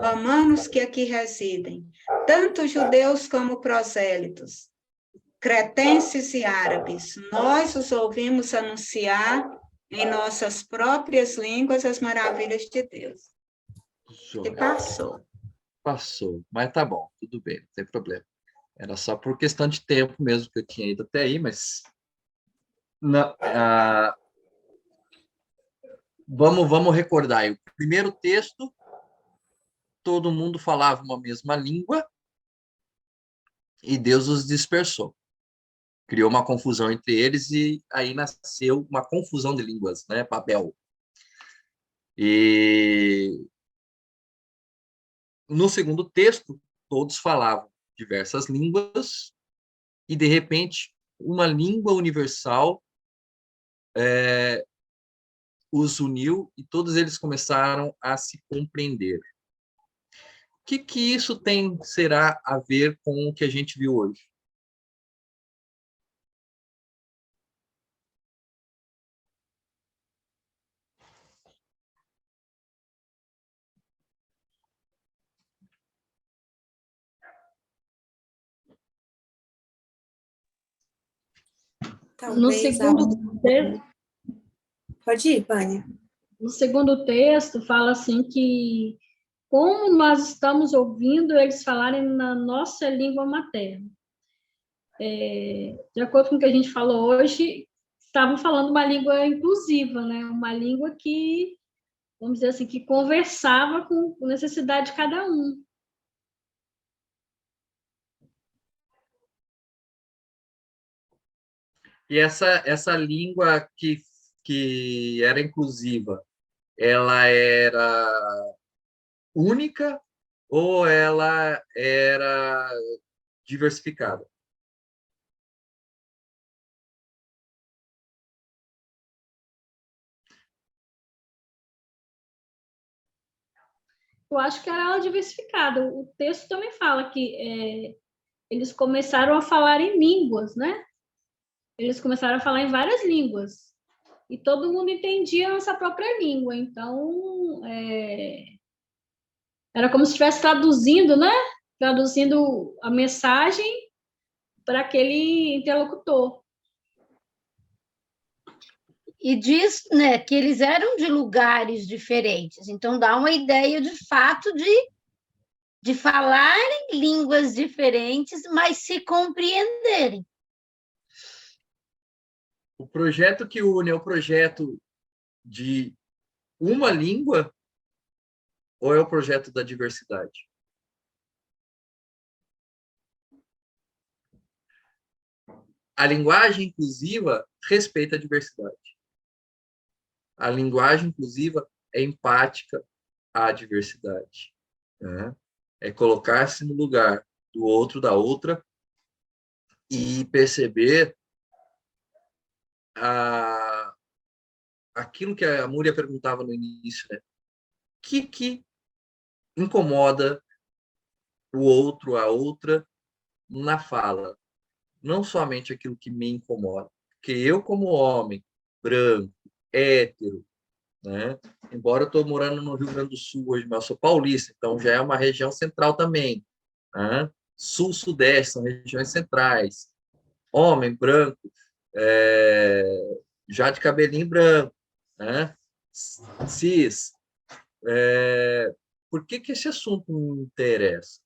romanos que aqui residem, tanto judeus como prosélitos, cretenses e árabes, nós os ouvimos anunciar em nossas próprias línguas as maravilhas de Deus. E passou. Passou, mas tá bom, tudo bem, não tem problema. Era só por questão de tempo mesmo que eu tinha ido até aí, mas vamos recordar aí. O primeiro texto, todo mundo falava uma mesma língua e Deus os dispersou. Criou uma confusão entre eles e aí nasceu uma confusão de línguas, né? Babel. E no segundo texto, todos falavam diversas línguas e, de repente, uma língua universal os uniu e todos eles começaram a se compreender. O que isso será a ver com o que a gente viu hoje? Talvez No segundo texto, Pode ir, Vânia. no segundo texto, fala assim que como nós estamos ouvindo eles falarem na nossa língua materna. De acordo com o que a gente falou hoje, estavam falando uma língua inclusiva, né? Uma língua que, vamos dizer assim, que conversava com a necessidade de cada um. E essa língua que era inclusiva, ela era única ou ela era diversificada? Eu acho que era diversificada. O texto também fala que eles começaram a falar em línguas, né? Eles começaram a falar em várias línguas. E todo mundo entendia a nossa própria língua. Então, era como se estivesse traduzindo, né? Traduzindo a mensagem para aquele interlocutor. E diz, né, que eles eram de lugares diferentes. Então, dá uma ideia de fato de falarem línguas diferentes, mas se compreenderem. O projeto que une é o projeto de uma língua ou é o projeto da diversidade? A linguagem inclusiva respeita a diversidade. A linguagem inclusiva é empática à diversidade, né? É colocar-se no lugar do outro, da outra, e perceber aquilo que a Múria perguntava no início, né? O que incomoda o outro, a outra, na fala? Não somente aquilo que me incomoda, porque eu, como homem, branco, hétero, né? Embora eu estou morando no Rio Grande do Sul hoje, mas eu sou paulista, então já é uma região central também, né? Sul, Sudeste são regiões centrais. Homem, branco, já de cabelinho branco, né? Cis. Por que esse assunto me interessa?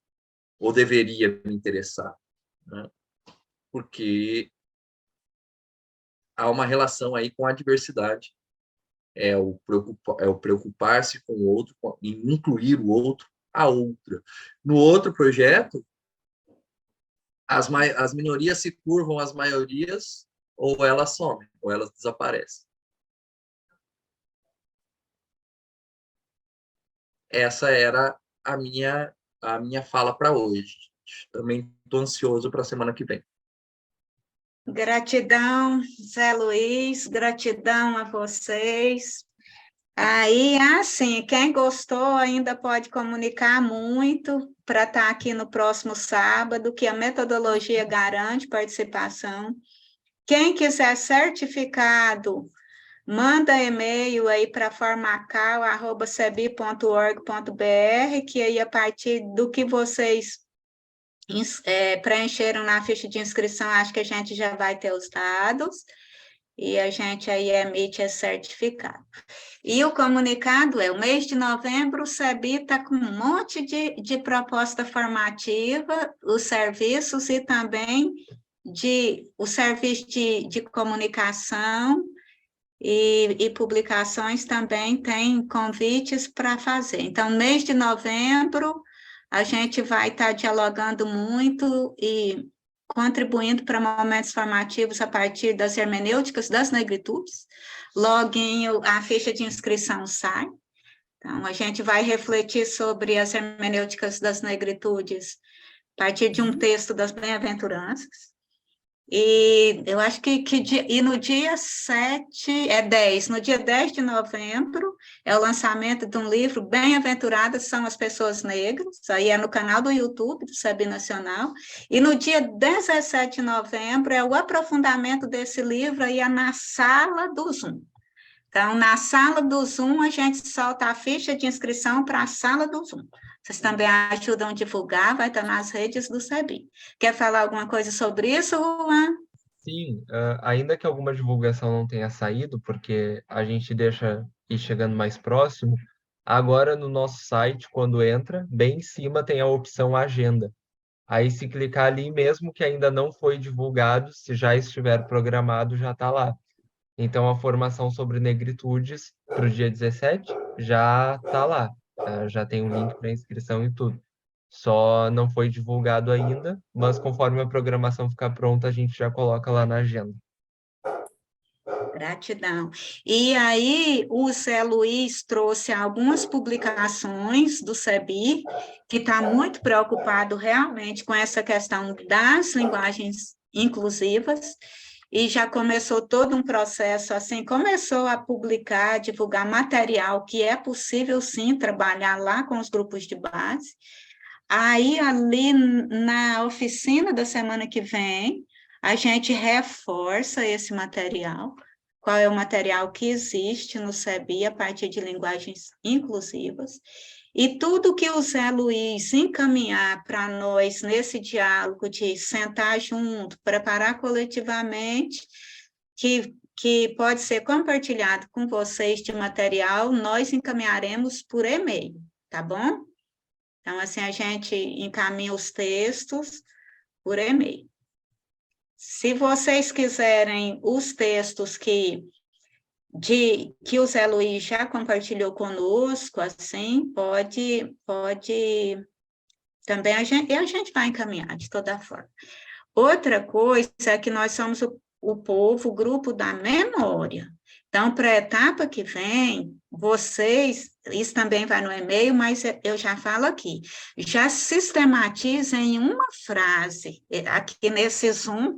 Ou deveria me interessar? Né? Porque há uma relação aí com a diversidade. É o preocupar-se com o outro, em incluir o outro, a outra. No outro projeto, as minorias se curvam às maiorias, ou elas somem, ou elas desaparecem. Essa era a minha fala para hoje. Também estou ansioso para a semana que vem. Gratidão, Zé Luiz, gratidão a vocês. Aí, assim, quem gostou ainda pode comunicar muito para estar aqui no próximo sábado, que a metodologia garante participação. Quem quiser certificado, manda e-mail aí para formacal@cebi.org.br, que aí a partir do que vocês preencheram na ficha de inscrição, acho que a gente já vai ter os dados, e a gente aí emite esse certificado. E o comunicado o mês de novembro, o CEBI está com um monte de proposta formativa, os serviços e também o serviço de comunicação e publicações também tem convites para fazer. Então, mês de novembro, a gente vai estar dialogando muito e contribuindo para momentos formativos a partir das hermenêuticas das negritudes. Loguinho, a ficha de inscrição sai. Então, a gente vai refletir sobre as hermenêuticas das negritudes a partir de um texto das bem-aventuranças. E eu acho que no dia 10, no dia 10 de novembro, é o lançamento de um livro, Bem-aventuradas são as pessoas negras, aí é no canal do YouTube do CEBI Nacional, e no dia 17 de novembro é o aprofundamento desse livro aí é na sala do Zoom. Então, na sala do Zoom, a gente solta a ficha de inscrição para a sala do Zoom. Vocês também ajudam a divulgar, vai estar nas redes do CEBI. Quer falar alguma coisa sobre isso, Juan? Sim, ainda que alguma divulgação não tenha saído, porque a gente deixa ir chegando mais próximo, agora no nosso site, quando entra, bem em cima tem a opção Agenda. Aí, se clicar ali, mesmo que ainda não foi divulgado, se já estiver programado, já está lá. Então, a formação sobre negritudes para o dia 17 já está lá. Já tem o link para inscrição e tudo. Só não foi divulgado ainda, mas conforme a programação ficar pronta, a gente já coloca lá na agenda. Gratidão. E aí, o Zé Luiz trouxe algumas publicações do CEBIR, que está muito preocupado realmente com essa questão das linguagens inclusivas, e já começou todo um processo, assim, começou a publicar, divulgar material que é possível, sim, trabalhar lá com os grupos de base. Aí, ali na oficina da semana que vem, a gente reforça esse material, qual é o material que existe no CEBI a partir de linguagens inclusivas, e tudo que o Zé Luiz encaminhar para nós nesse diálogo de sentar junto, preparar coletivamente, que pode ser compartilhado com vocês de material, nós encaminharemos por e-mail, tá bom? Então, assim, a gente encaminha os textos por e-mail. Se vocês quiserem os textos que o Zé Luiz já compartilhou conosco, assim, pode também a gente vai encaminhar de toda forma. Outra coisa é que nós somos o povo, o grupo da memória. Então, para a etapa que vem, vocês, isso também vai no e-mail, mas eu já falo aqui, já sistematizem em uma frase, aqui nesse Zoom,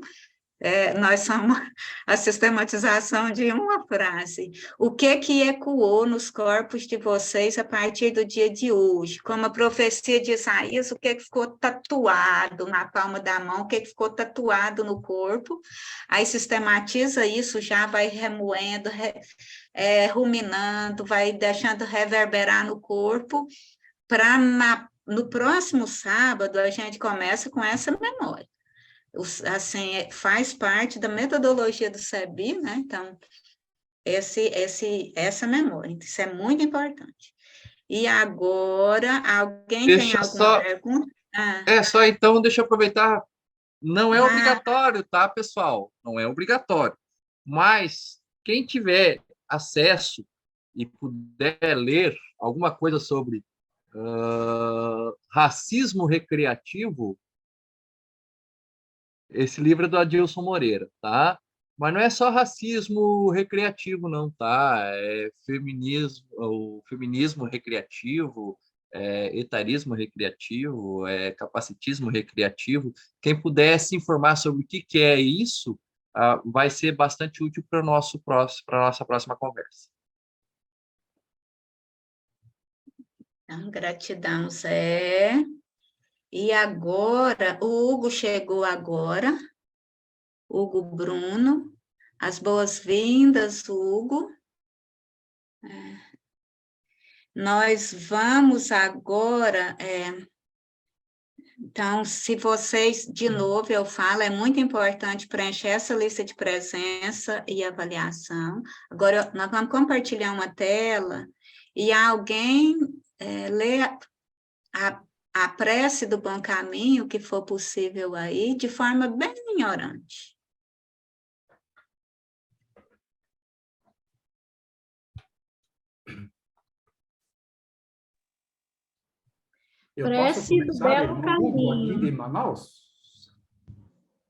nós somos a sistematização de uma frase. O que ecoou nos corpos de vocês a partir do dia de hoje? Como a profecia de Isaías, o que ficou tatuado na palma da mão, o que ficou tatuado no corpo? Aí sistematiza isso, já vai remoendo, ruminando, vai deixando reverberar no corpo, para no próximo sábado a gente começa com essa memória. Assim, faz parte da metodologia do CEBI, né? Então, essa memória, isso é muito importante. E agora, alguém tem alguma pergunta? Só então, deixa eu aproveitar, não é obrigatório, tá, pessoal? Não é obrigatório, mas quem tiver acesso e puder ler alguma coisa sobre racismo recreativo, esse livro é do Adilson Moreira, tá? Mas não é só racismo recreativo, não, tá? É feminismo, o feminismo recreativo, etarismo recreativo, capacitismo recreativo. Quem puder se informar sobre o que é isso, vai ser bastante útil para a nossa próxima conversa. Então, gratidão, Zé. E agora, o Hugo chegou agora, Hugo Bruno, as boas-vindas, Hugo. Nós vamos agora, então, se vocês, de novo, eu falo, é muito importante preencher essa lista de presença e avaliação. Agora, nós vamos compartilhar uma tela e alguém lê a prece do bom caminho, que for possível aí, de forma bem orante. Eu posso começar do Hugo aqui de Manaus?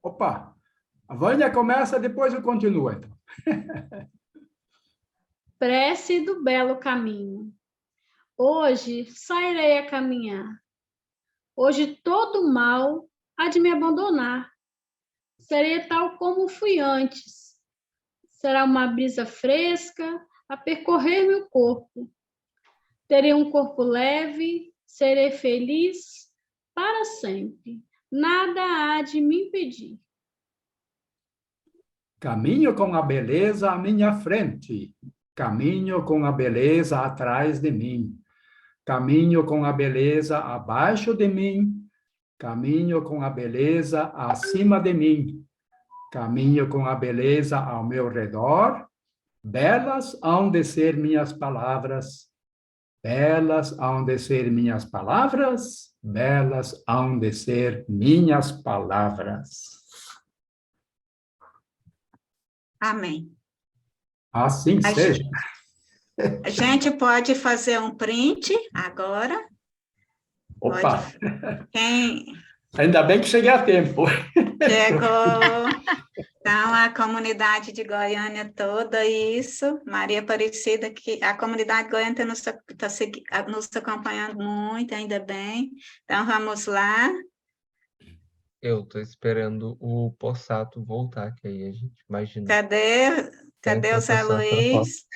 Opa, a Vânia começa, depois eu continuo, então. Prece do belo caminho. Hoje sairei a caminhar. Hoje todo mal há de me abandonar. Serei tal como fui antes. Será uma brisa fresca a percorrer meu corpo. Terei um corpo leve, serei feliz para sempre. Nada há de me impedir. Caminho com a beleza à minha frente. Caminho com a beleza atrás de mim. Caminho com a beleza abaixo de mim, caminho com a beleza acima de mim, caminho com a beleza ao meu redor, belas hão de ser minhas palavras, belas hão de ser minhas palavras, belas hão de ser minhas palavras. Amém. Assim seja. A gente pode fazer um print agora. Opa! Quem... Ainda bem que cheguei a tempo. Chegou. Então, a comunidade de Goiânia toda, isso. Maria Aparecida, que a comunidade goiana está nos acompanhando muito, ainda bem. Então, vamos lá. Eu estou esperando o Possato voltar, que aí a gente imagina. Cadê o Zé Luiz?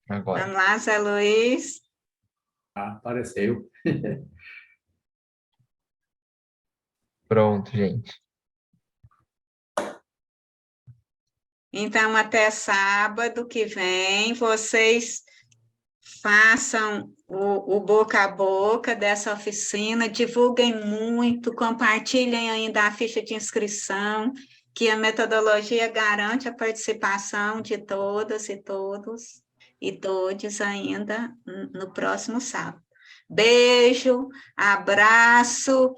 Agora. Vamos lá, Zé Luiz. Apareceu. Pronto, gente. Então, até sábado que vem, vocês façam o boca a boca dessa oficina, divulguem muito, compartilhem ainda a ficha de inscrição, que a metodologia garante a participação de todas e todos e todes ainda no próximo sábado. Beijo, abraço.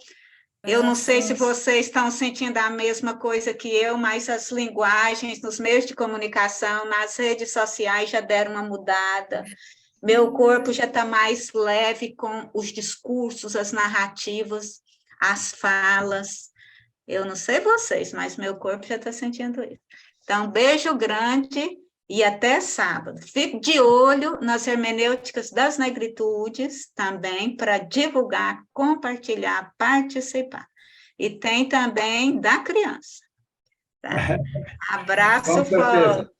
Eu não sei se vocês estão sentindo a mesma coisa que eu, mas as linguagens nos meios de comunicação, nas redes sociais já deram uma mudada. Meu corpo já está mais leve com os discursos, as narrativas, as falas. Eu não sei vocês, mas meu corpo já está sentindo isso. Então, beijo grande e até sábado. Fique de olho nas hermenêuticas das negritudes também, para divulgar, compartilhar, participar. E tem também da criança. Tá? Abraço forte.